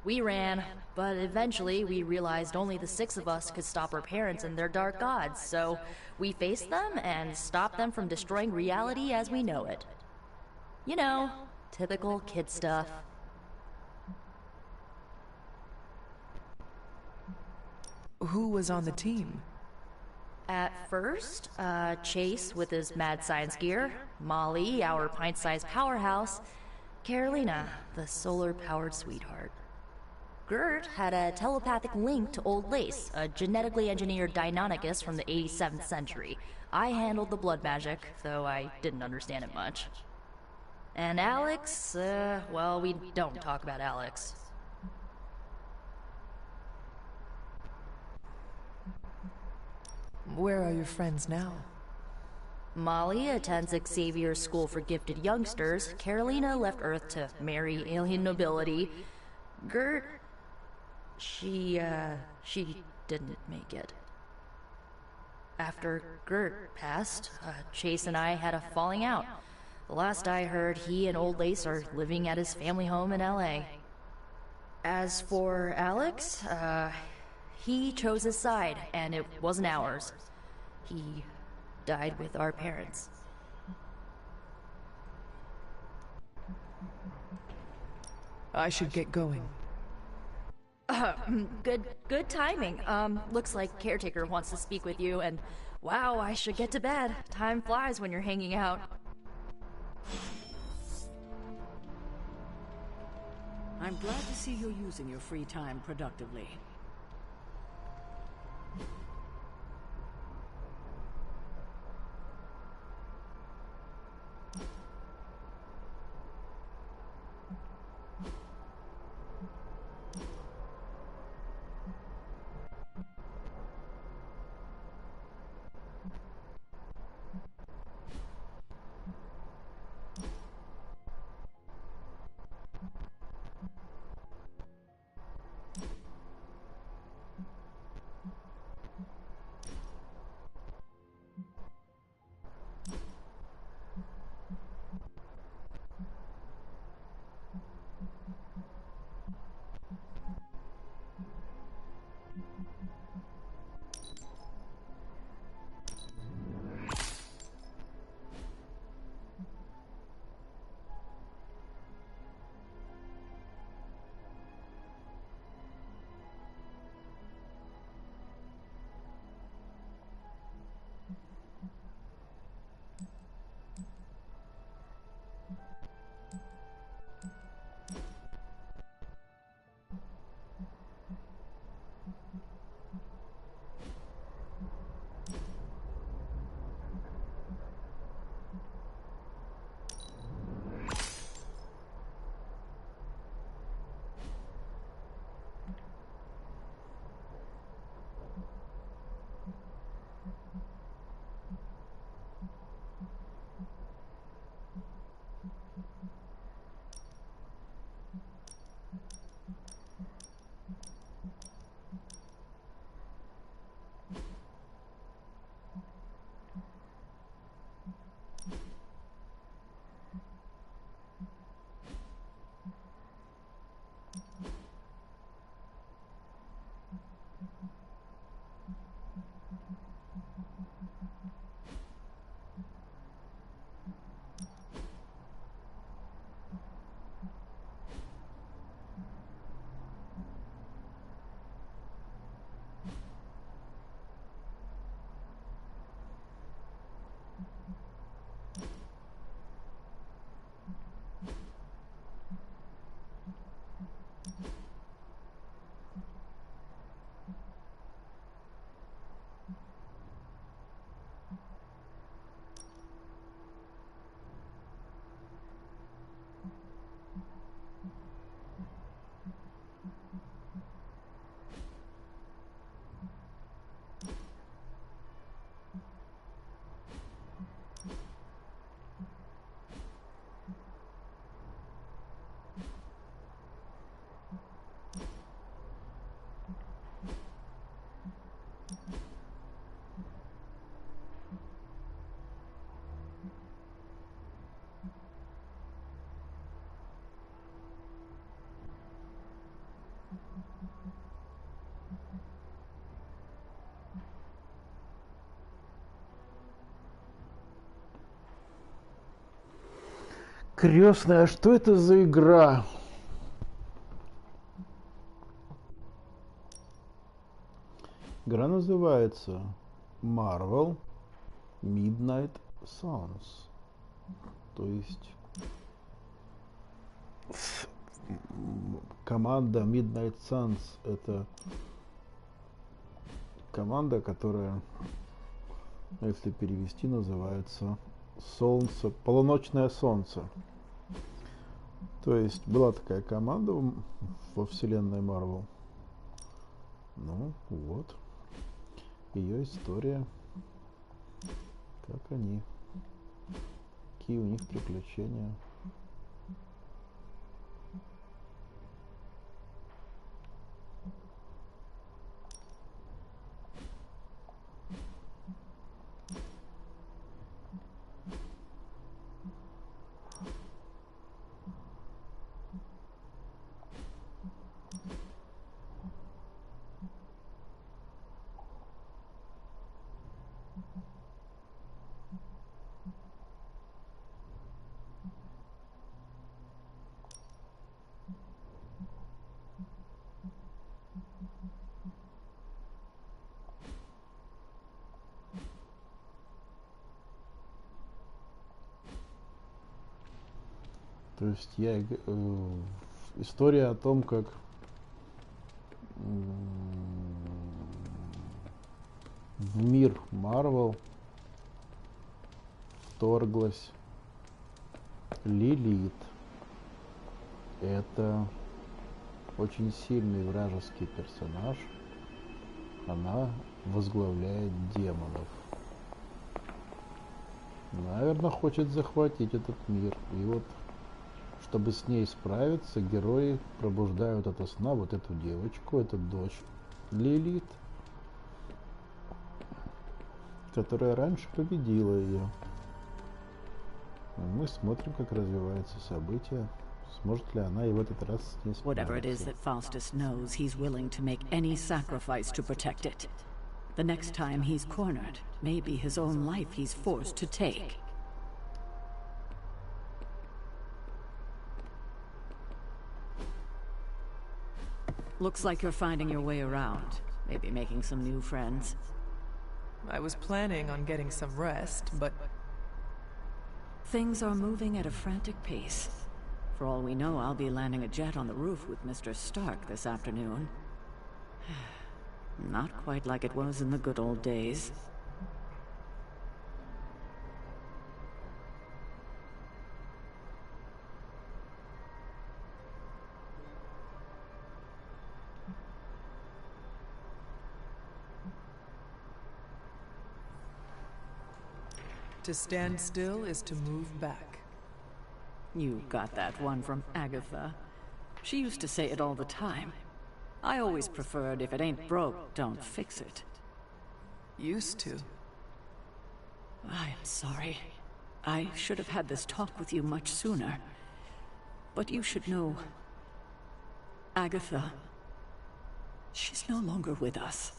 We ran, but eventually we realized only the 6 of us could stop our parents and their dark gods, so we faced them and stopped them from destroying reality as we know it. You know, typical kid stuff. Who was on the team? At first, Chase with his mad science gear, Molly, our pint-sized powerhouse, Carolina, the solar-powered sweetheart. Gert had a telepathic link to Old Lace, a genetically engineered Deinonychus from the 87th century. I handled the blood magic, though I didn't understand it much. And Alex, well, we don't talk about Alex. Where are your friends now? Molly attends Xavier's School for Gifted Youngsters. Carolina left Earth to marry alien nobility. Gert... She didn't make it. After Gert passed, Chase and I had a falling out. The last I heard, he and Old Lace are living at his family home in LA. As for Alex, he chose his side, and it wasn't ours. He died with our parents. I should get going. Good timing. Looks like Caretaker wants to speak with you, and wow, I should get to bed. Time flies when you're hanging out. I'm glad to see you're using your free time productively. Крестная, а что это за игра? Игра называется Marvel Midnight SUNS. То есть команда Midnight SUNS — это команда, которая, если перевести, называется Солнце, полуночное солнце. То есть была такая команда во вселенной Marvel. Ну вот, ее история, как они, какие у них приключения. То есть история о том, как в мир Марвел вторглась Лилит. Это очень сильный вражеский персонаж. Она возглавляет демонов. Наверное, хочет захватить этот мир. И вот, чтобы с ней справиться, герои пробуждают ото сна вот эту девочку, эту дочь Лилит, которая раньше победила ее. Мы смотрим, как развиваются события. Сможет ли она и в этот раз с ней справиться? Whatever it is that Faustus knows, he's willing to make any sacrifice to protect it. The next time he's cornered, maybe his own life he's forced to take. Looks like you're finding your way around. Maybe making some new friends. I was planning on getting some rest, but... Things are moving at a frantic pace. For all we know, I'll be landing a jet on the roof with Mr. Stark this afternoon. Not quite like it was in the good old days. To stand still is to move back. You got that one from Agatha. She used to say it all the time. I always preferred, if it ain't broke, don't fix it. Used to. I am sorry. I should have had this talk with you much sooner. But you should know... Agatha... she's no longer with us.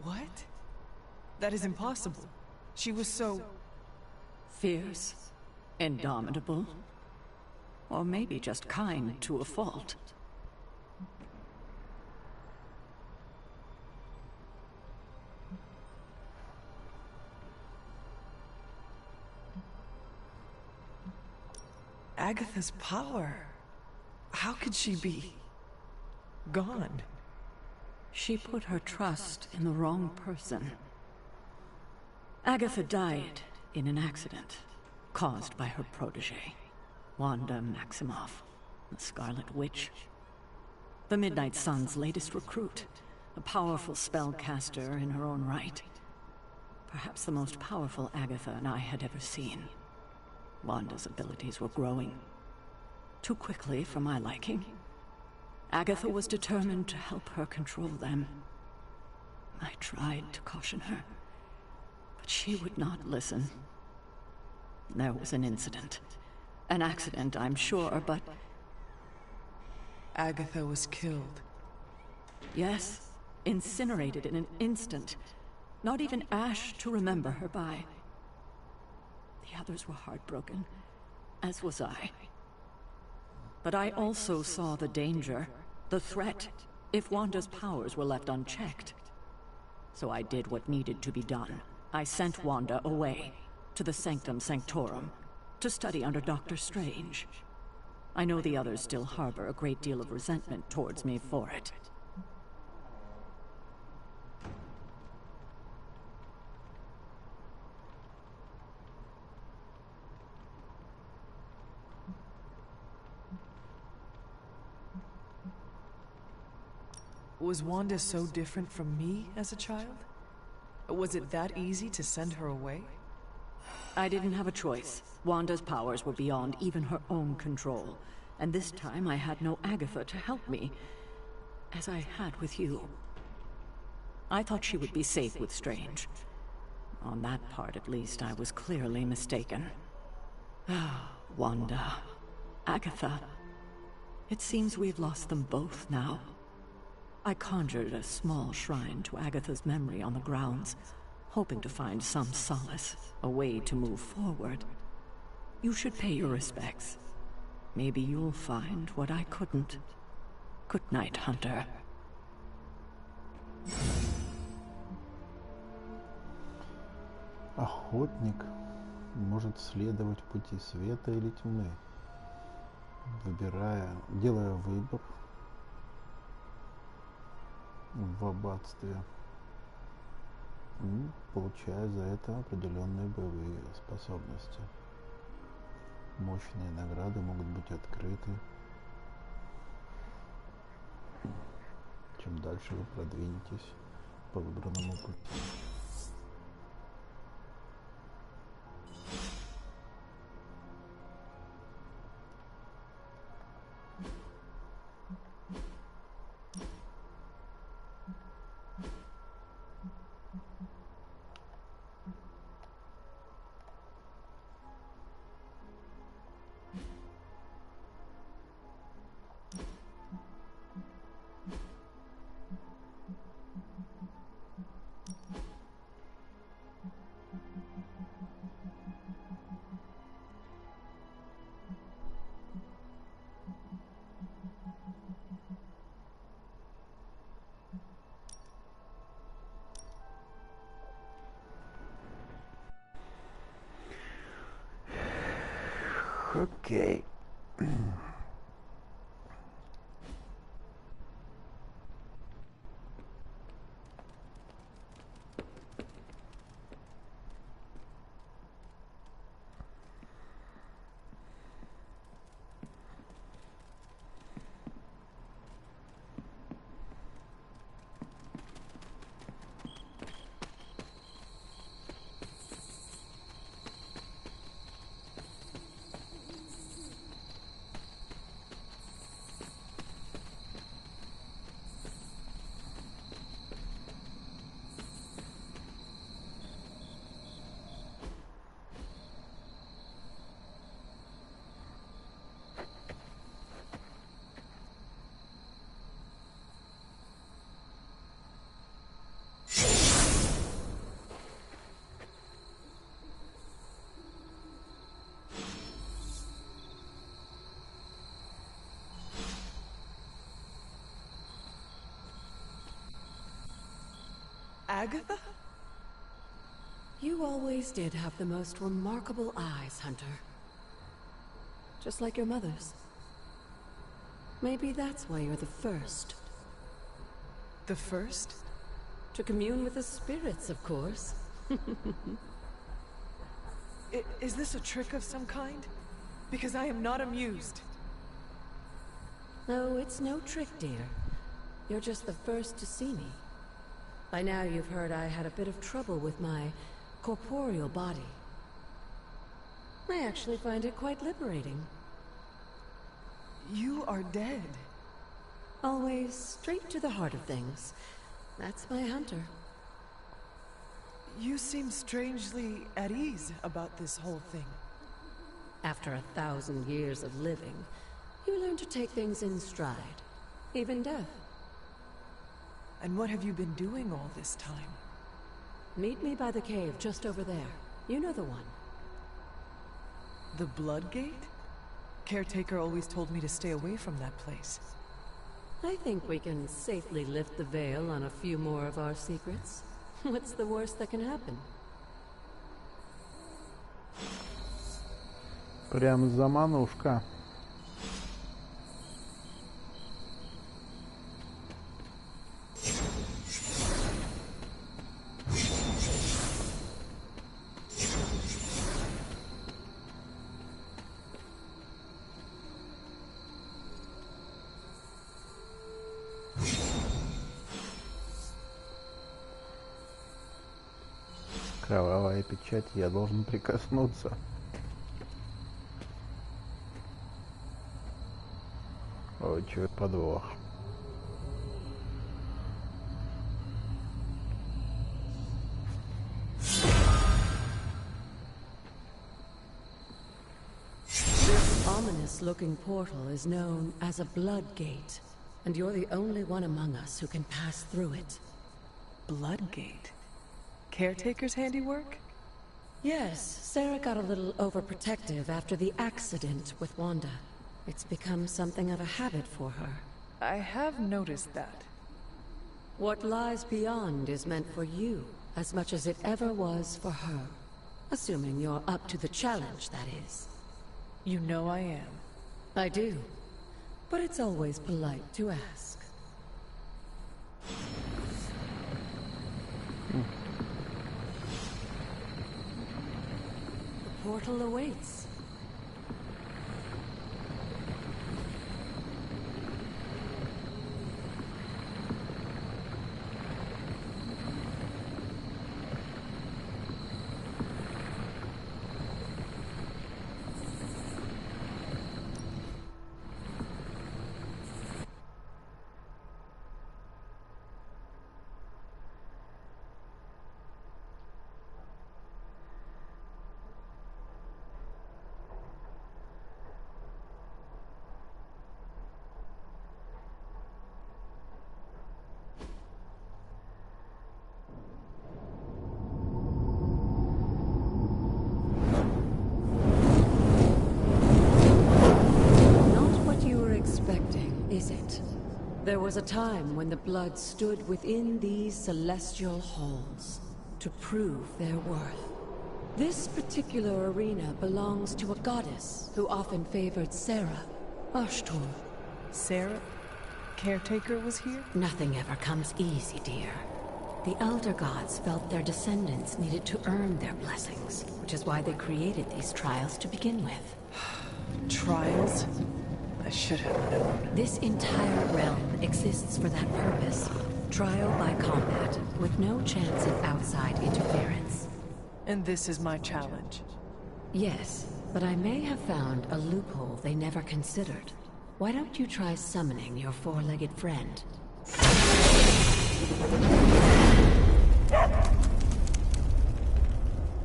What? That is impossible. She was so... fierce, indomitable, or maybe just kind to a fault. Agatha's power. How could she be... gone? She put her trust in the wrong person. Agatha died in an accident caused by her protege, Wanda Maximoff, the Scarlet Witch. The Midnight Sun's latest recruit, a powerful spellcaster in her own right. Perhaps the most powerful Agatha and I had ever seen. Wanda's abilities were growing. Too quickly for my liking. Agatha was determined to help her control them. I tried to caution her, but she would not listen. There was an incident. An accident, I'm sure, but... Agatha was killed. Yes, incinerated in an instant. Not even ash to remember her by. The others were heartbroken, as was I. But I also saw the danger, the threat, if Wanda's powers were left unchecked. So I did what needed to be done. I sent Wanda away, to the Sanctum Sanctorum, to study under Dr. Strange. I know the others still harbor a great deal of resentment towards me for it. Was Wanda so different from me as a child? Was it that easy to send her away? I didn't have a choice. Wanda's powers were beyond even her own control. And this time I had no Agatha to help me, as I had with you. I thought she would be safe with Strange. On that part, at least, I was clearly mistaken. Ah, Wanda. Agatha. It seems we've lost them both now. I conjured a small shrine to Agatha's memory on the grounds, hoping to find some solace, a way to move forward. You should pay your respects. Maybe you'll find what I couldn't. Good night, Hunter. Охотник может следовать пути света или тьмы, делая выбор в аббатстве, и получая за это определенные боевые способности. Мощные награды могут быть открыты, чем дальше вы продвинетесь по выбранному пути. Okay. Agatha? You always did have the most remarkable eyes, Hunter. Just like your mother's. Maybe that's why you're the first. The first? To commune with the spirits, of course. Is this a trick of some kind? Because I am not amused. No, it's no trick, dear. You're just the first to see me. By now you've heard I had a bit of trouble with my corporeal body. I actually find it quite liberating. You are dead. Always straight to the heart of things. That's my Hunter. You seem strangely at ease about this whole thing. After 1,000 years of living, you learn to take things in stride. even death. And what have you been doing all this time? Meet me by the cave just over there. You know the one. The Blood Gate? Caretaker always told me to stay away from that place. I think we can safely lift the veil on a few more of our secrets. What's the worst that can happen? Прям заманушка. Кровавая печать, я должен прикоснуться. Ой, чё, подвох. This ominous-looking portal is known as a Blood Gate, and you're the only one among us who can pass through it. Blood Gate? Caretaker's handiwork? Yes, Sarah got a little overprotective after the accident with Wanda. It's become something of a habit for her. I have noticed that. What lies beyond is meant for you, as much as it ever was for her. Assuming you're up to the challenge, that is. You know I am. I do. But it's always polite to ask. The portal awaits. Is it? There was a time when the blood stood within these celestial halls to prove their worth. This particular arena belongs to a goddess who often favored Sarah, Ashtor. Sarah? Caretaker was here? Nothing ever comes easy, dear. The Elder Gods felt their descendants needed to earn their blessings, which is why they created these trials to begin with. Trials? I should have known. This entire realm exists for that purpose. Trial by combat, with no chance of outside interference. And this is my challenge? Yes, but I may have found a loophole they never considered. Why don't you try summoning your four-legged friend?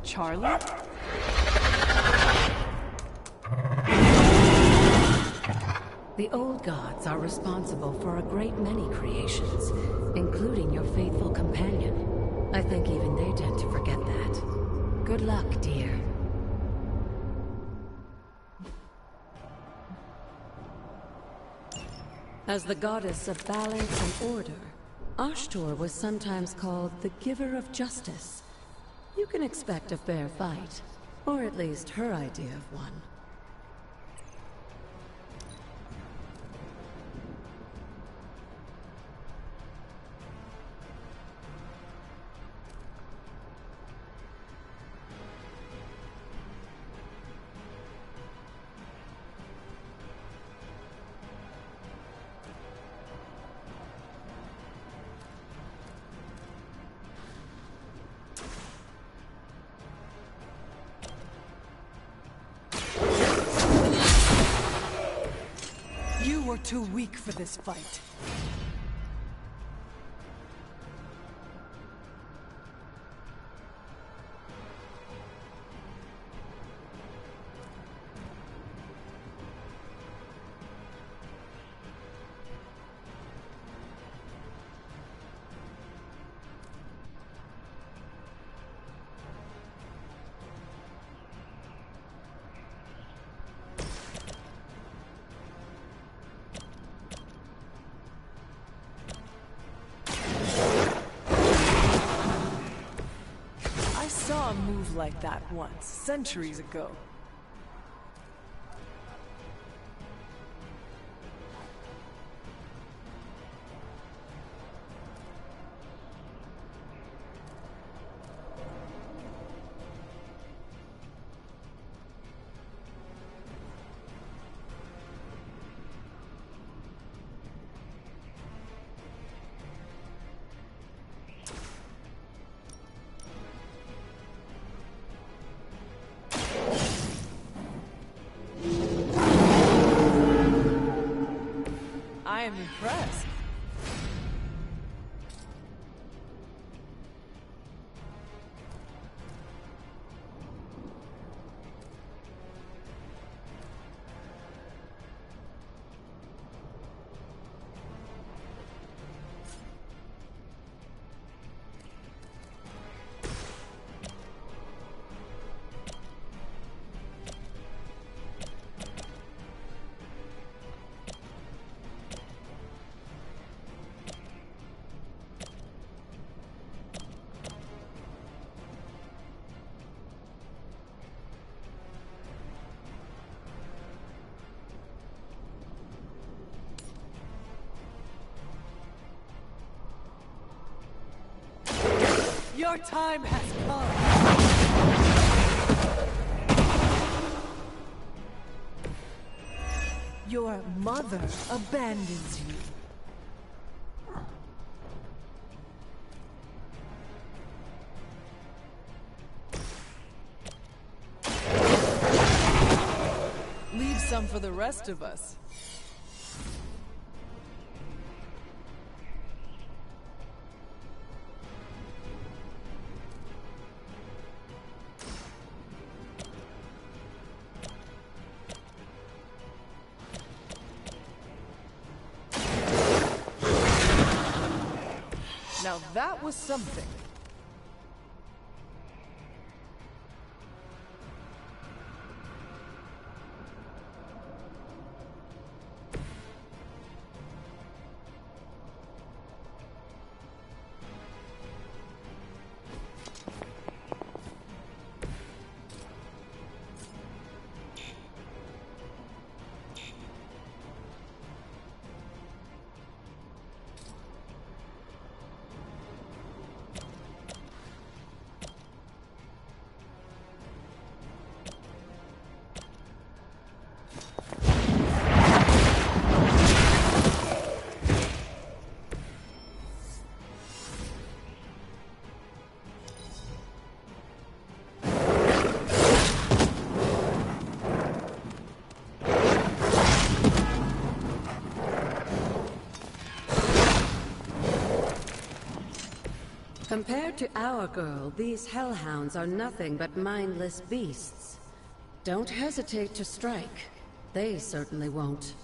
Charlie? The old gods are responsible for a great many creations, including your faithful companion. I think even they tend to forget that. Good luck, dear. As the goddess of balance and order, Ashtor was sometimes called the Giver of Justice. You can expect a fair fight, or at least her idea of one. You're too weak for this fight. move like that once, centuries ago. I am impressed. Your time has come. Your mother abandons you. Leave some for the rest of us. Now that was something. Compared to our girl, these hellhounds are nothing but mindless beasts. Don't hesitate to strike. They certainly won't.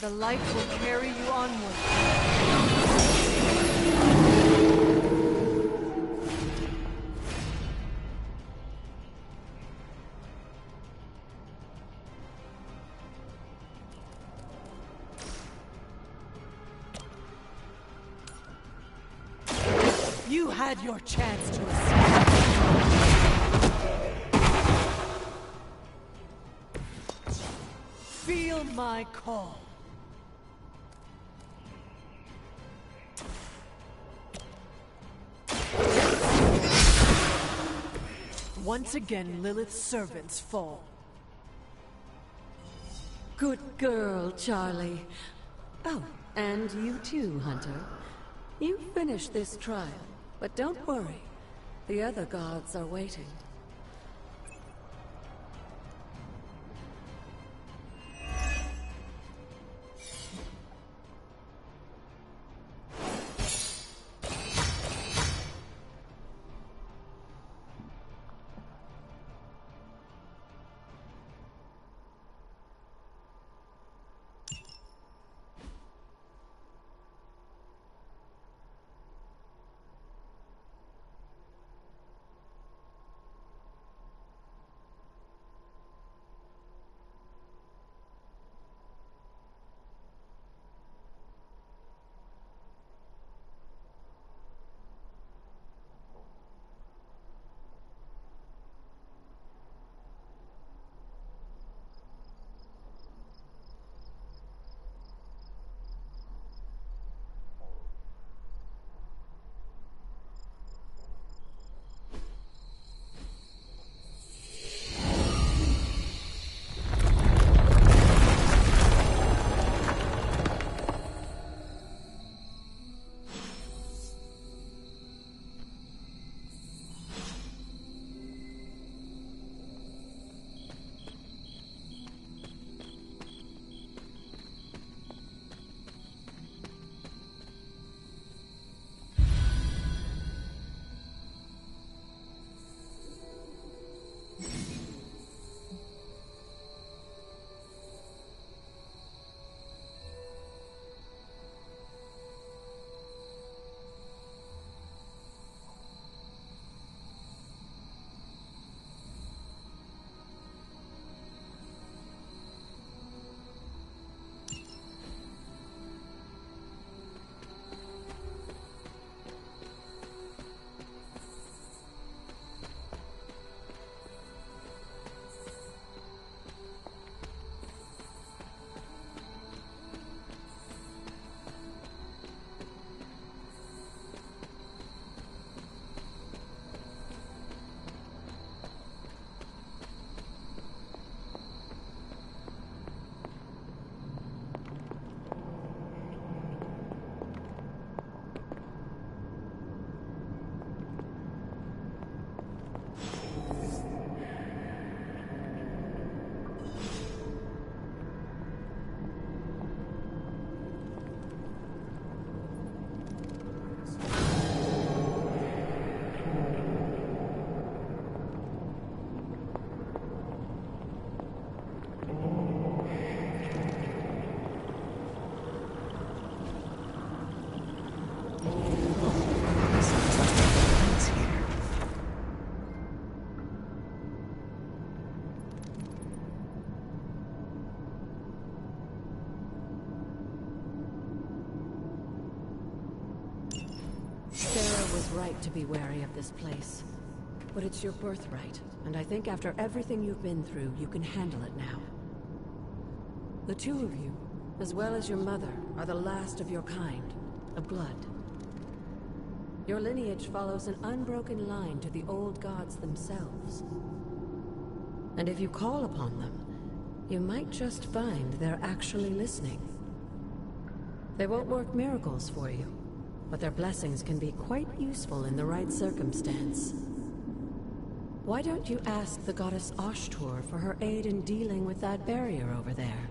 The light will carry you onward. You had your chance to escape. Feel my call. Once again, Lilith's servants fall. Good girl, Charlie. Oh, and you too, Hunter. You finished this trial, but don't worry. The other gods are waiting. Sarah was right to be wary of this place. But it's your birthright, and I think after everything you've been through, you can handle it now. The two of you, as well as your mother, are the last of your kind, of blood. Your lineage follows an unbroken line to the old gods themselves. And if you call upon them, you might just find they're actually listening. They won't work miracles for you, but their blessings can be quite useful in the right circumstance. Why don't you ask the goddess Ashtur for her aid in dealing with that barrier over there?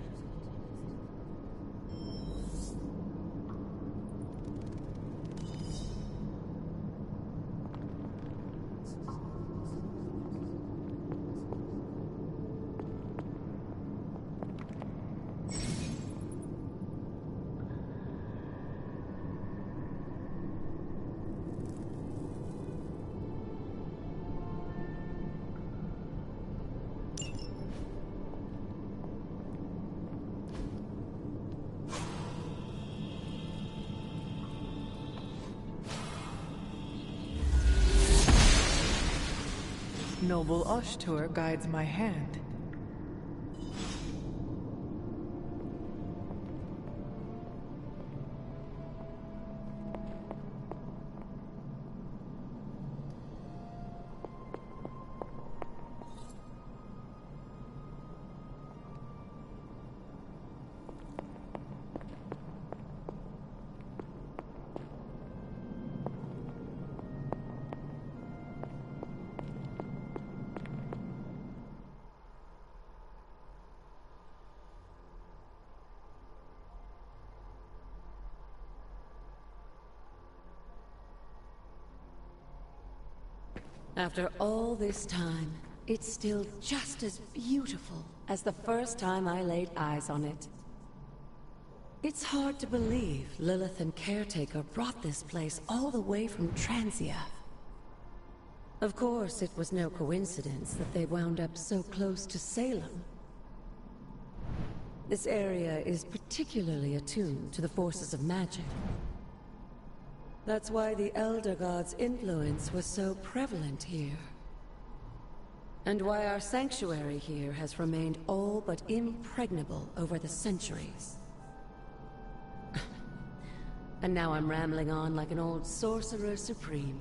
Noble Ashtur guides my hand. After all this time, it's still just as beautiful as the first time I laid eyes on it. It's hard to believe Lilith and Caretaker brought this place all the way from Transia. Of course, it was no coincidence that they wound up so close to Salem. This area is particularly attuned to the forces of magic. That's why the Elder God's influence was so prevalent here. And why our sanctuary here has remained all but impregnable over the centuries. And now I'm rambling on like an old sorcerer supreme.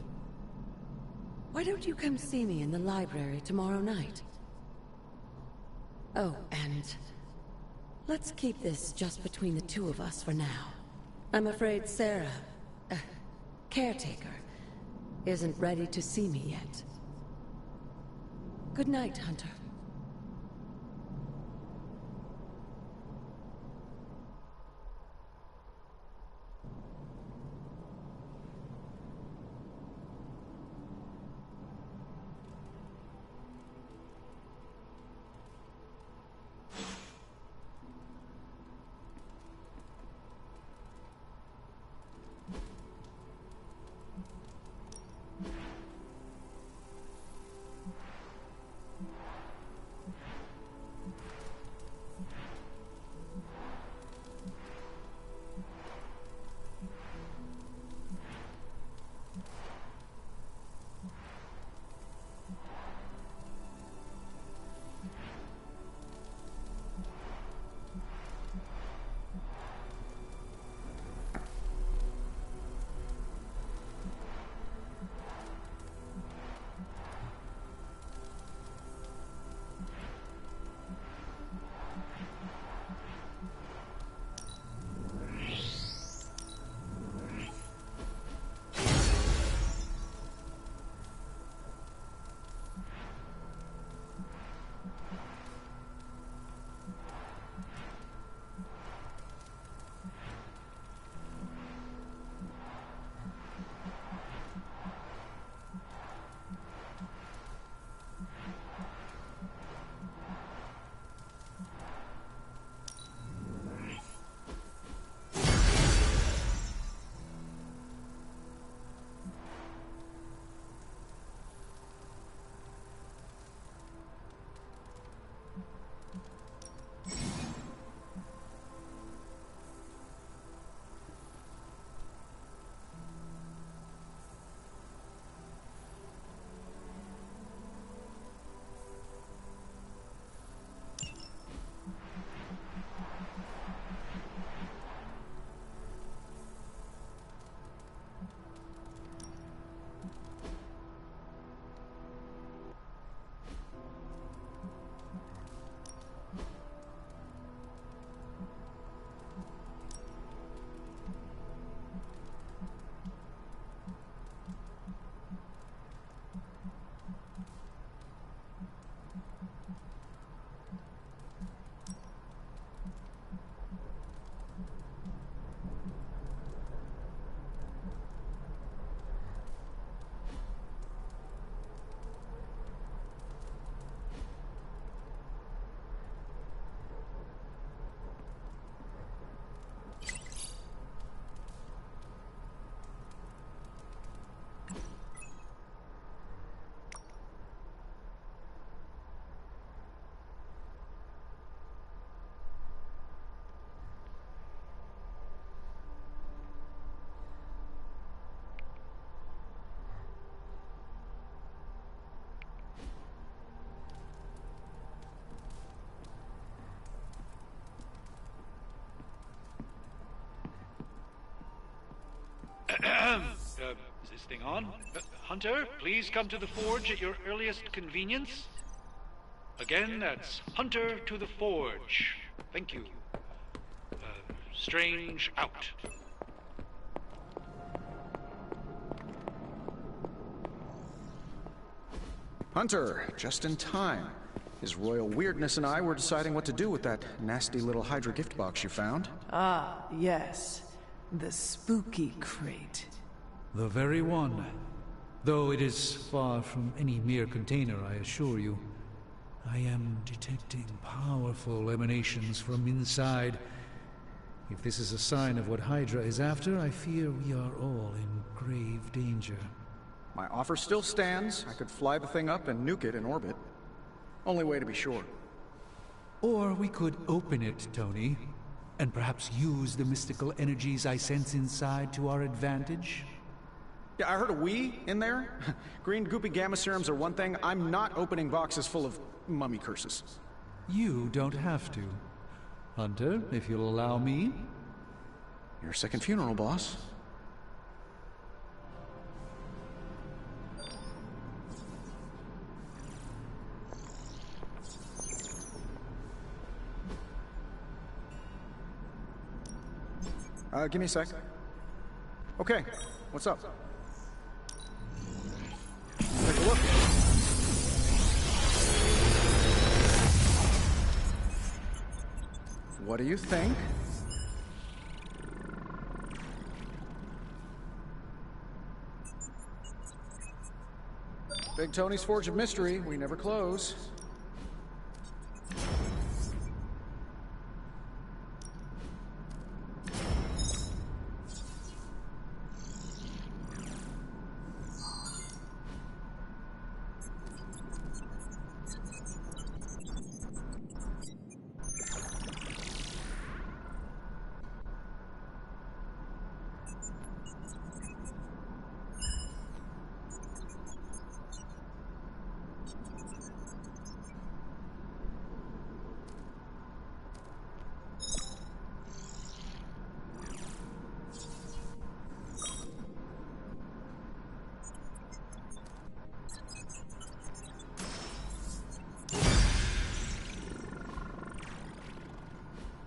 Why don't you come see me in the library tomorrow night? Oh, and let's keep this just between the two of us for now. I'm afraid Sarah, Caretaker, isn't ready to see me yet. Good night, Hunter. Is this thing on? Hunter, please come to the forge at your earliest convenience. Again, that's Hunter to the forge. Thank you. Strange out. Hunter, just in time. His royal weirdness and I were deciding what to do with that nasty little Hydra gift box you found. Ah, yes. The spooky crate. The very one. Though it is far from any mere container, I assure you. I am detecting powerful emanations from inside. If this is a sign of what Hydra is after, I fear we are all in grave danger. My offer still stands. I could fly the thing up and nuke it in orbit. Only way to be sure. Or we could open it, Tony, and perhaps use the mystical energies I sense inside to our advantage. Yeah, I heard a "we" in there. Green goopy gamma serums are one thing. I'm not opening boxes full of mummy curses. You don't have to. Hunter, if you'll allow me. Your second funeral, boss. Give me a sec. Okay, what's up? Take a look. What do you think? Big Tony's Forge of Mystery. We never close.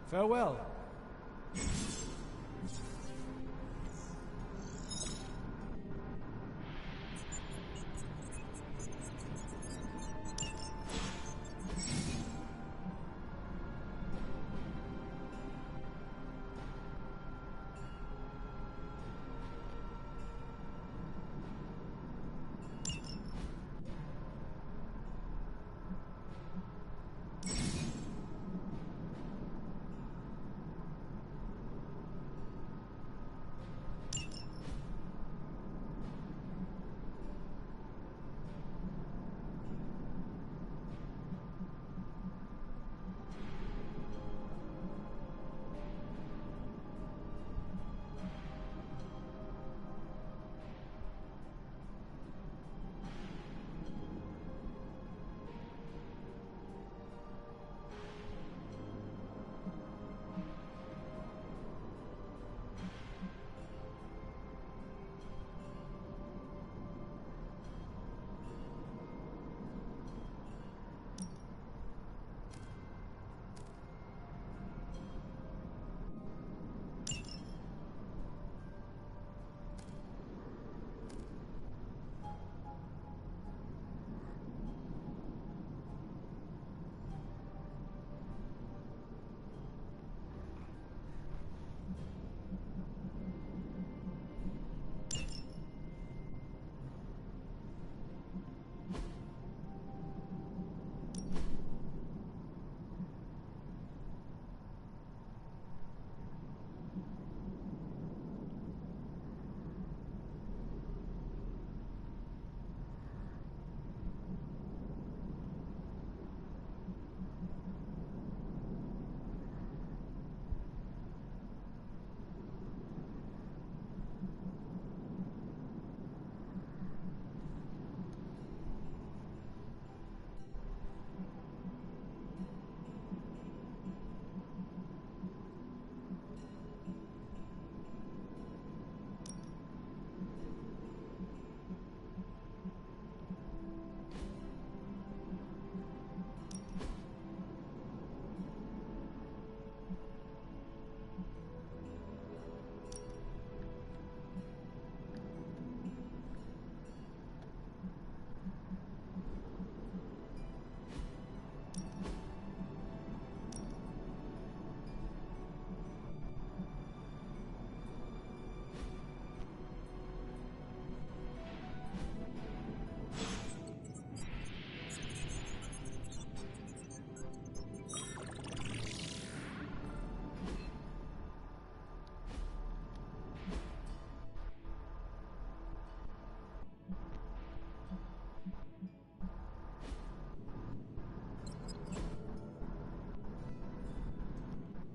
Farewell.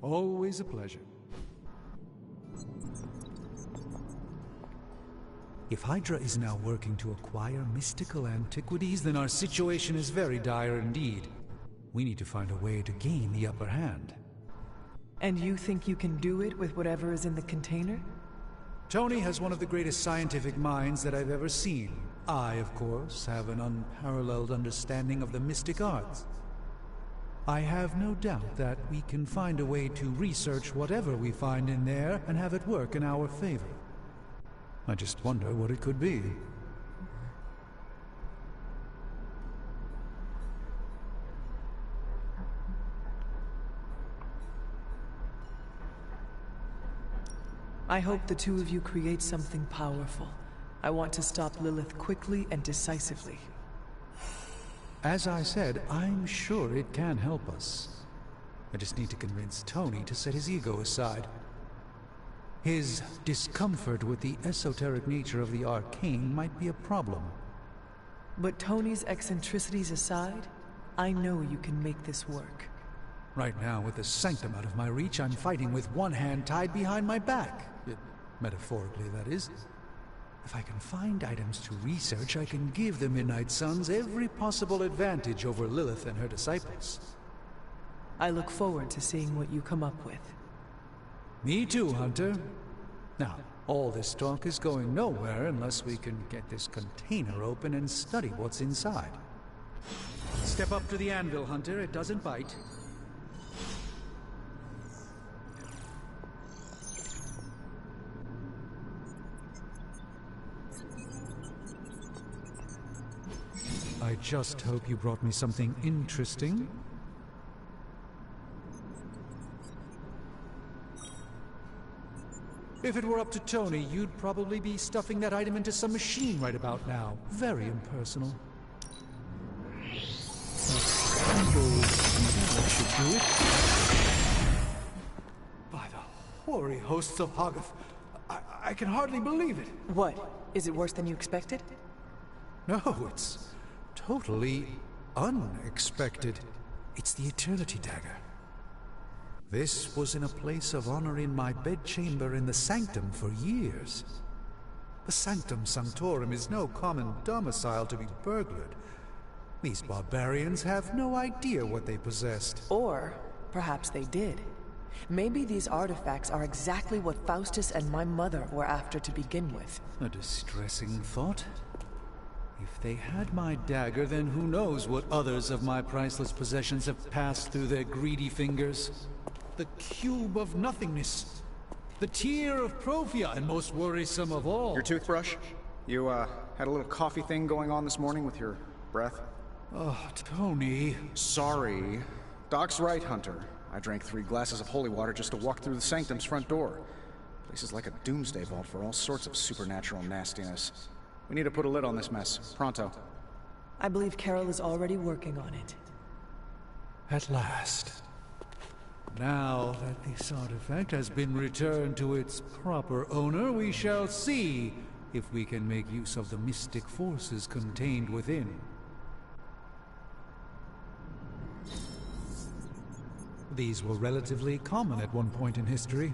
Always a pleasure. If Hydra is now working to acquire mystical antiquities, then our situation is very dire indeed. We need to find a way to gain the upper hand. And you think you can do it with whatever is in the container? Tony has one of the greatest scientific minds that I've ever seen. I, of course, have an unparalleled understanding of the mystic arts. I have no doubt that we can find a way to research whatever we find in there and have it work in our favor. I just wonder what it could be. I hope the two of you create something powerful. I want to stop Lilith quickly and decisively. As I said, I'm sure it can help us. I just need to convince Tony to set his ego aside. His discomfort with the esoteric nature of the arcane might be a problem. But Tony's eccentricities aside, I know you can make this work. Right now, with the sanctum out of my reach, I'm fighting with one hand tied behind my back. Metaphorically, that is. If I can find items to research, I can give the Midnight Suns every possible advantage over Lilith and her disciples. I look forward to seeing what you come up with. Me too, Hunter. Now, all this talk is going nowhere unless we can get this container open and study what's inside. Step up to the anvil, Hunter. It doesn't bite. I just hope you brought me something interesting. If it were up to Tony, you'd probably be stuffing that item into some machine right about now. Very impersonal. That should do it. By the hoary hosts of Hoggoth, I can hardly believe it. What? Is it worse than you expected? No, it's totally unexpected. It's the Eternity Dagger. This was in a place of honor in my bedchamber in the Sanctum for years. The Sanctum Sanctorum is no common domicile to be burglared. These barbarians have no idea what they possessed. Or perhaps they did. Maybe these artifacts are exactly what Faustus and my mother were after to begin with. A distressing thought. If they had my dagger, then who knows what others of my priceless possessions have passed through their greedy fingers. The cube of nothingness. The tear of Profia, and most worrisome of all. Your toothbrush? You, had a little coffee thing going on this morning with your breath? Oh, Tony. Sorry. Doc's right, Hunter. I drank 3 glasses of holy water just to walk through the Sanctum's front door. Place is like a doomsday vault for all sorts of supernatural nastiness. We need to put a lid on this mess. Pronto. I believe Carol is already working on it. At last. Now that this artifact has been returned to its proper owner, we shall see if we can make use of the mystic forces contained within. These were relatively common at one point in history.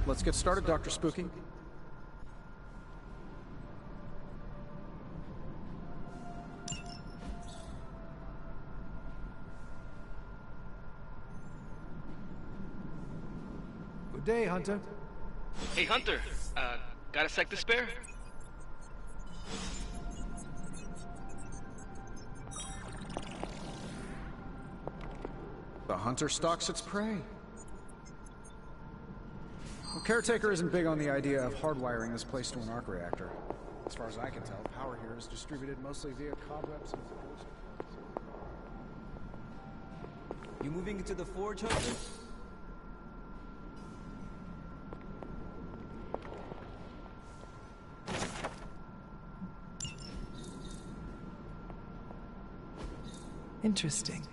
Let's get started, Dr. Spooky. Good day, Hunter. Hey, Hunter. Got a sec to spare? The hunter stalks its prey. Well, Caretaker isn't big on the idea of hardwiring this place to an arc reactor. As far as I can tell, power here is distributed mostly via cobwebs and ghost. You moving into the forge, Hunter? Interesting.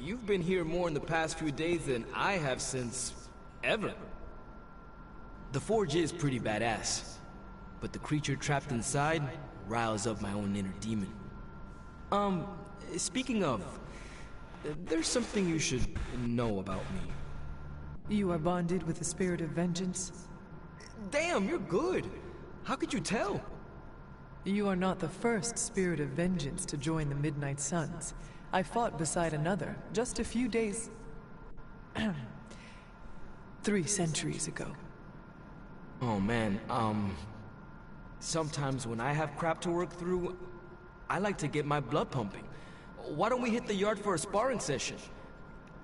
You've been here more in the past few days than I have since... ever. The forge is pretty badass, but the creature trapped inside riles up my own inner demon. Speaking of, there's something you should know about me. You are bonded with the spirit of vengeance? Damn, you're good. How could you tell? You are not the first spirit of vengeance to join the Midnight Suns. I fought beside another just a few days... 3 centuries ago. Oh man, sometimes when I have crap to work through, I like to get my blood pumping. Why don't we hit the yard for a sparring session?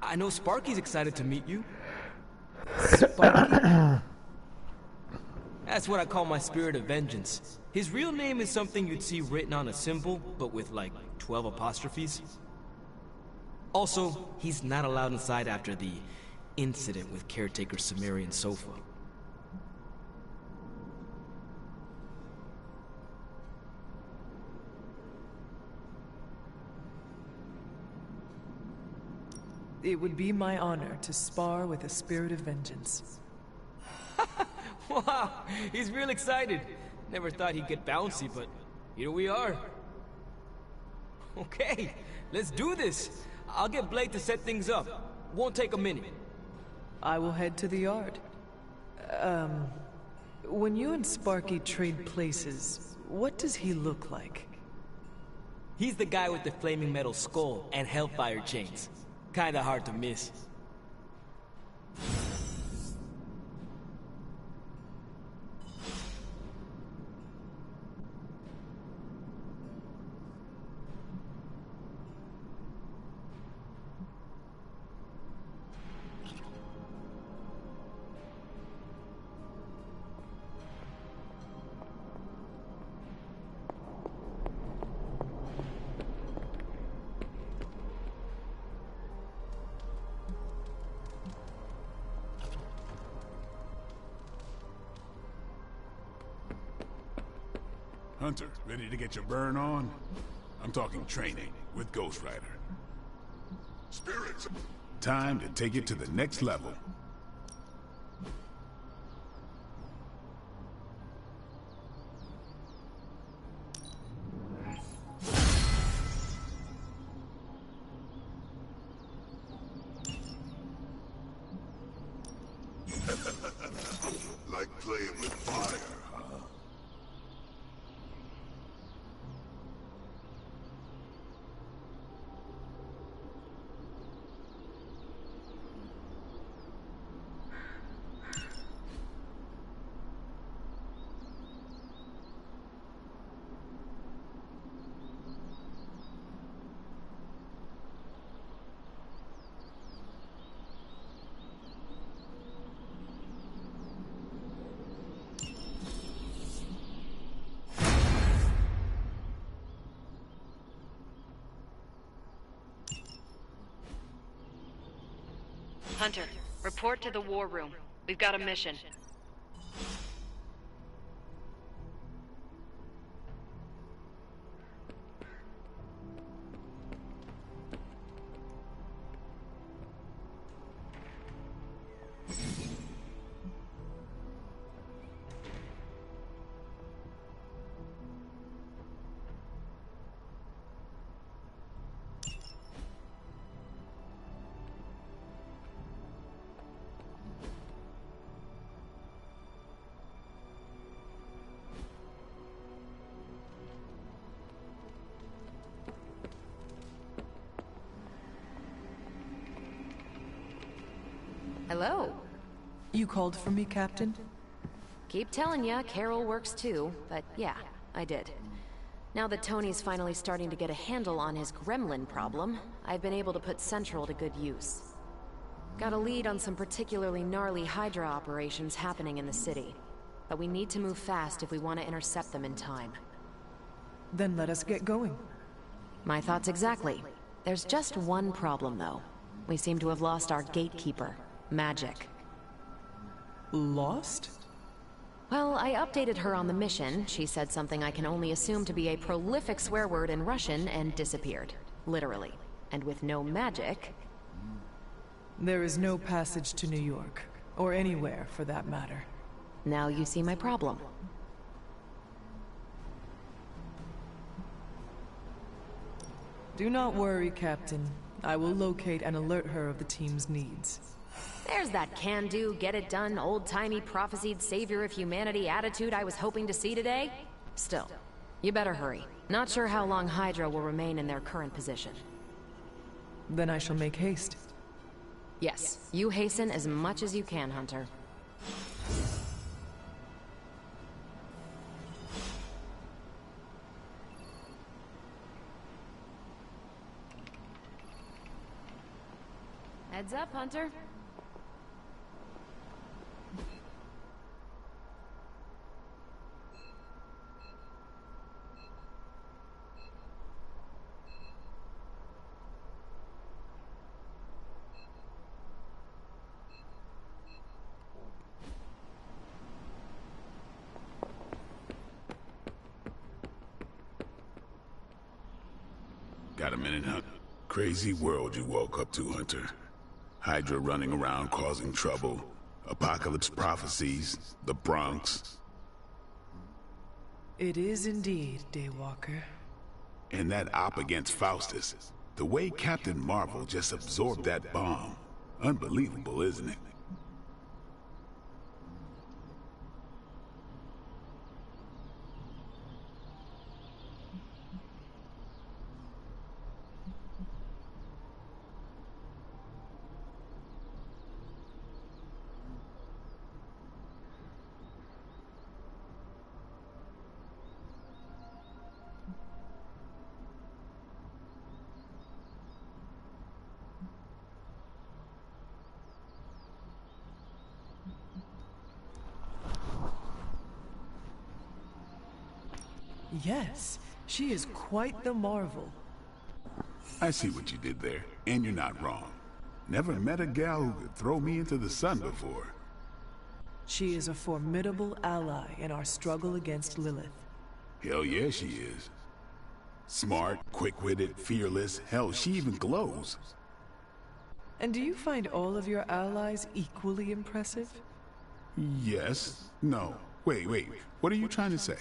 I know Sparky's excited to meet you. Sparky? That's what I call my spirit of vengeance. His real name is something you'd see written on a symbol, but with like 12 apostrophes. Also, he's not allowed inside after the incident with Caretaker's Sumerian sofa. It would be my honor to spar with a spirit of vengeance. Wow, he's real excited. Never thought he'd get bouncy, but here we are. Okay, let's do this. I'll get Blake to set things up. Won't take a minute. I will head to the yard. When you and Sparky trade places, what does he look like? He's the guy with the flaming metal skull and hellfire chains. Kinda hard to miss. Hunter, ready to get your burn on? I'm talking training with Ghost Rider. Spirits! Time to take it to the next level. Like playing with fire, huh? Hunter, report to the war room. We've got a mission. Hello. You called for me, Captain? Keep telling ya, Carol works too, but yeah, I did. Now that Tony's finally starting to get a handle on his gremlin problem, I've been able to put Central to good use. Got a lead on some particularly gnarly Hydra operations happening in the city. But we need to move fast if we want to intercept them in time. Then let us get going. My thoughts exactly. There's just one problem, though. We seem to have lost our gatekeeper, Magic. Lost? Well, I updated her on the mission. She said something I can only assume to be a prolific swear word in Russian and disappeared. Literally. And with no magic... There is no passage to New York. Or anywhere, for that matter. Now you see my problem. Do not worry, Captain. I will locate and alert her of the team's needs. There's that can-do, get-it-done, old-timey prophesied savior of humanity attitude I was hoping to see today. Still, you better hurry. Not sure how long Hydra will remain in their current position. Then I shall make haste. Yes, you hasten as much as you can, Hunter. Heads up, Hunter. Got a minute, huh? Crazy world you woke up to, Hunter. Hydra running around causing trouble. Apocalypse prophecies. The Bronx. It is indeed, Daywalker. And that op against Faustus. The way Captain Marvel just absorbed that bomb. Unbelievable, isn't it? Yes, she is quite the marvel. I see what you did there, and you're not wrong. Never met a gal who could throw me into the sun before. She is a formidable ally in our struggle against Lilith. Hell yeah, she is. Smart, quick-witted, fearless. Hell, she even glows. And do you find all of your allies equally impressive? Yes. No. Wait. What are you trying to say?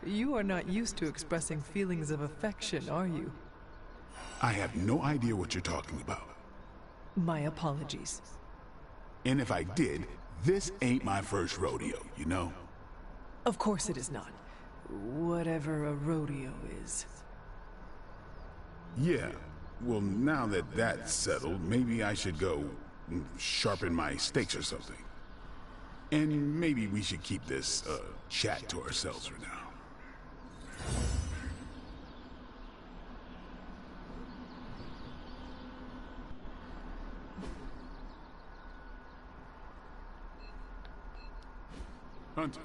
You are not used to expressing feelings of affection, are you? I have no idea what you're talking about. My apologies. And if I did, this ain't my first rodeo, you know? Of course it is not. Whatever a rodeo is. Yeah. Well, now that that's settled, maybe I should go sharpen my stakes or something. And maybe we should keep this chat to ourselves for now. Hunter.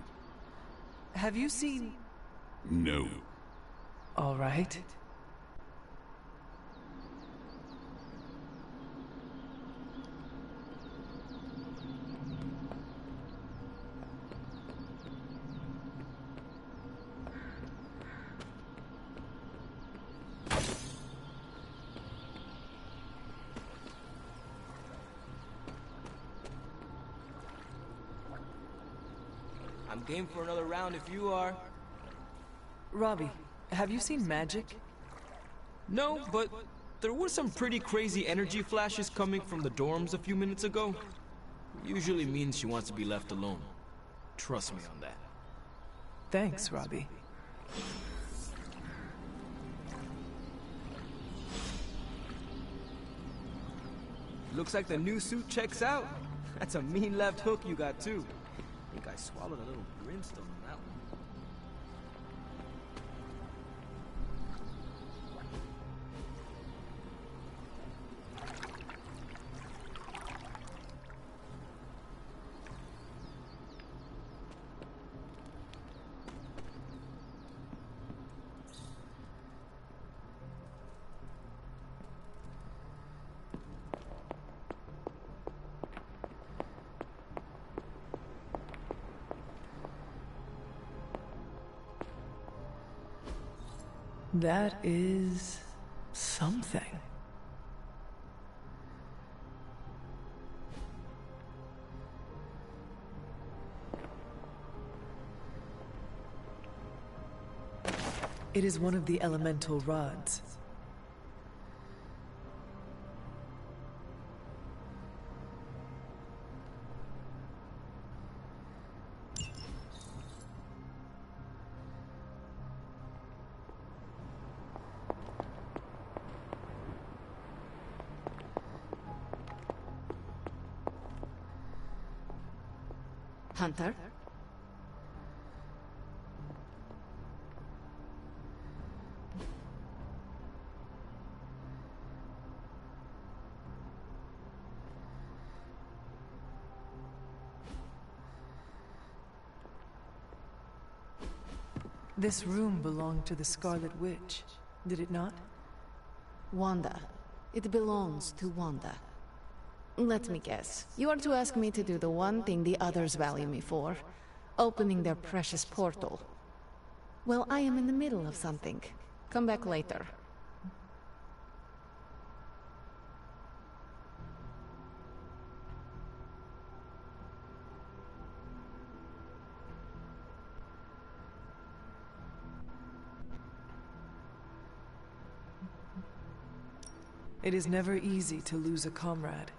Have you seen... No. All right. I'm game for another round if you are. Robbie, have you seen Magic? No, but there were some pretty crazy energy flashes coming from the dorms a few minutes ago. Usually means she wants to be left alone. Trust me on that. Thanks, Robbie. Looks like the new suit checks out. That's a mean left hook you got too. I think I swallowed a little brimstone on that one. That is something. It is one of the elemental rods. Hunter? This room belonged to the Scarlet Witch, did it not? Wanda. It belongs to Wanda. Let me guess. You are to ask me to do the one thing the others value me for. Opening their precious portal. Well, I am in the middle of something. Come back later. It is never easy to lose a comrade.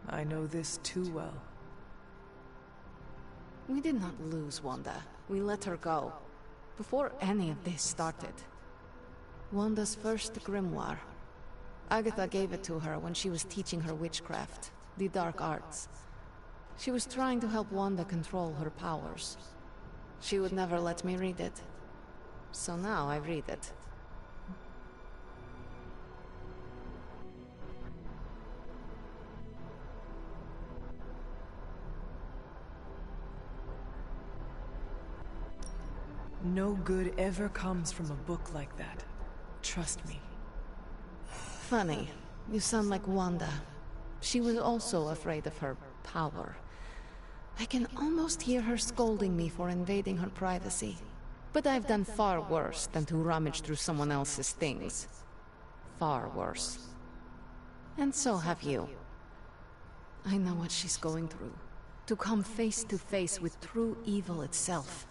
I know this too well. We did not lose Wanda. We let her go. Before any of this started. Wanda's first grimoire. Agatha gave it to her when she was teaching her witchcraft, the dark arts. She was trying to help Wanda control her powers. She would never let me read it. So now I read it. No good ever comes from a book like that. Trust me. Funny. You sound like Wanda. She was also afraid of her power. I can almost hear her scolding me for invading her privacy. But I've done far worse than to rummage through someone else's things. Far worse. And so have you. I know what she's going through. To come face to face with true evil itself.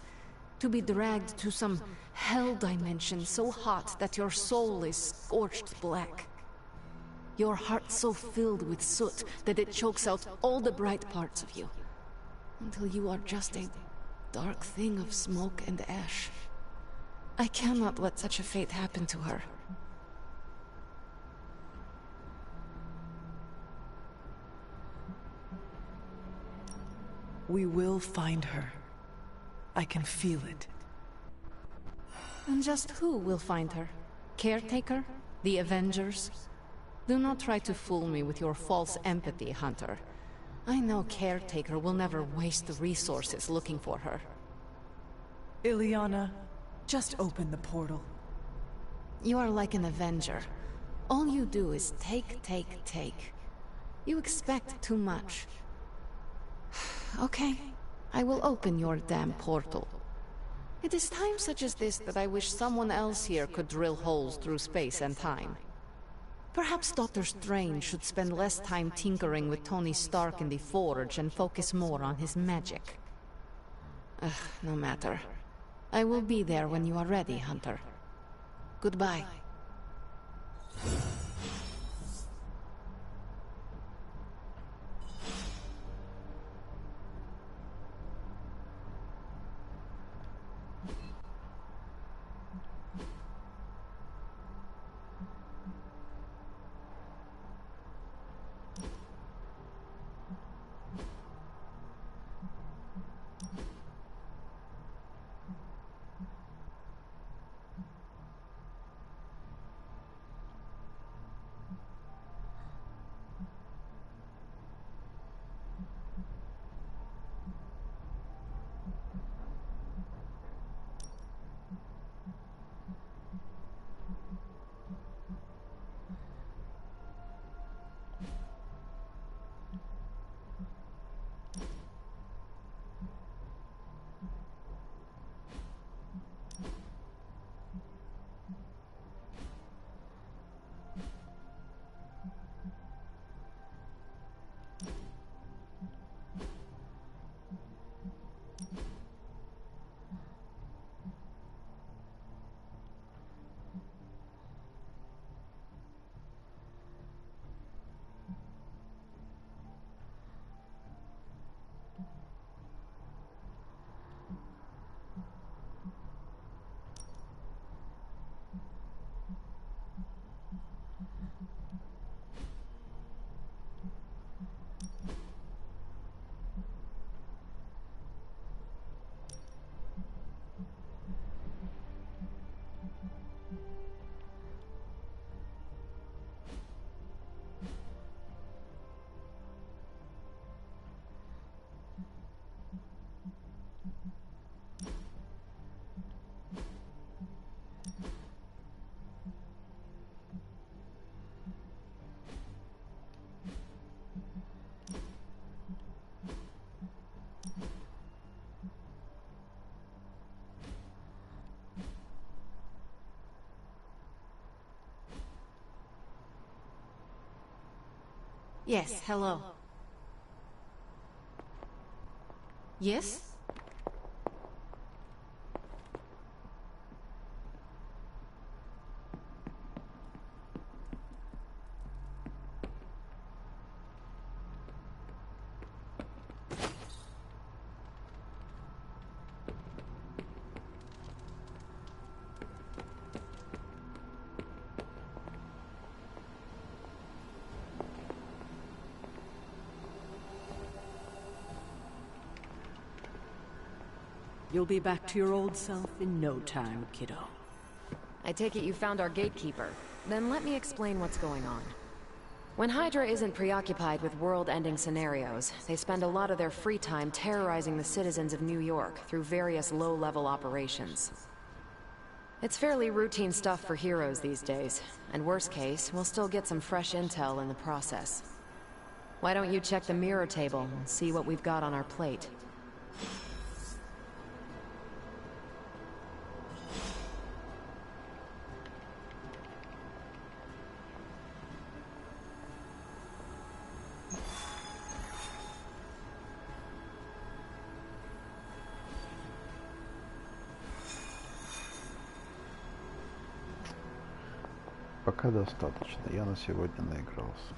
To be dragged to some hell dimension so hot that your soul is scorched black. Your heart so filled with soot that it chokes out all the bright parts of you. Until you are just a dark thing of smoke and ash. I cannot let such a fate happen to her. We will find her. I can feel it. And just who will find her? Caretaker? The Avengers? Do not try to fool me with your false empathy, Hunter. I know Caretaker will never waste resources looking for her. Ileana, just open the portal. You are like an Avenger. All you do is take, take, take. You expect too much. Okay. I will open your damn portal. It is times such as this that I wish someone else here could drill holes through space and time. Perhaps Doctor Strange should spend less time tinkering with Tony Stark in the Forge and focus more on his magic. No matter. I will be there when you are ready, Hunter. Goodbye. Yes, hello. Yes? You'll be back to your old self in no time, kiddo. I take it you found our gatekeeper. Then let me explain what's going on. When Hydra isn't preoccupied with world-ending scenarios, they spend a lot of their free time terrorizing the citizens of New York through various low-level operations. It's fairly routine stuff for heroes these days, and worst case, we'll still get some fresh intel in the process. Why don't you check the mirror table and see what we've got on our plate? Пока достаточно. Я на сегодня наигрался.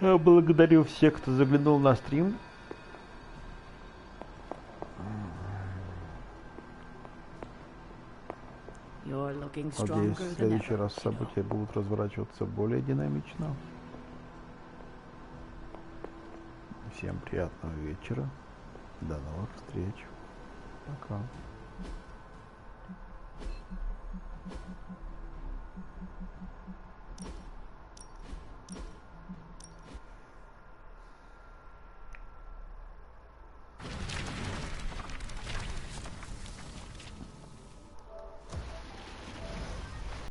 Благодарю всех, кто заглянул на стрим. Надеюсь, в следующий раз события будут разворачиваться более динамично. Всем приятного вечера. До новых встреч. Пока.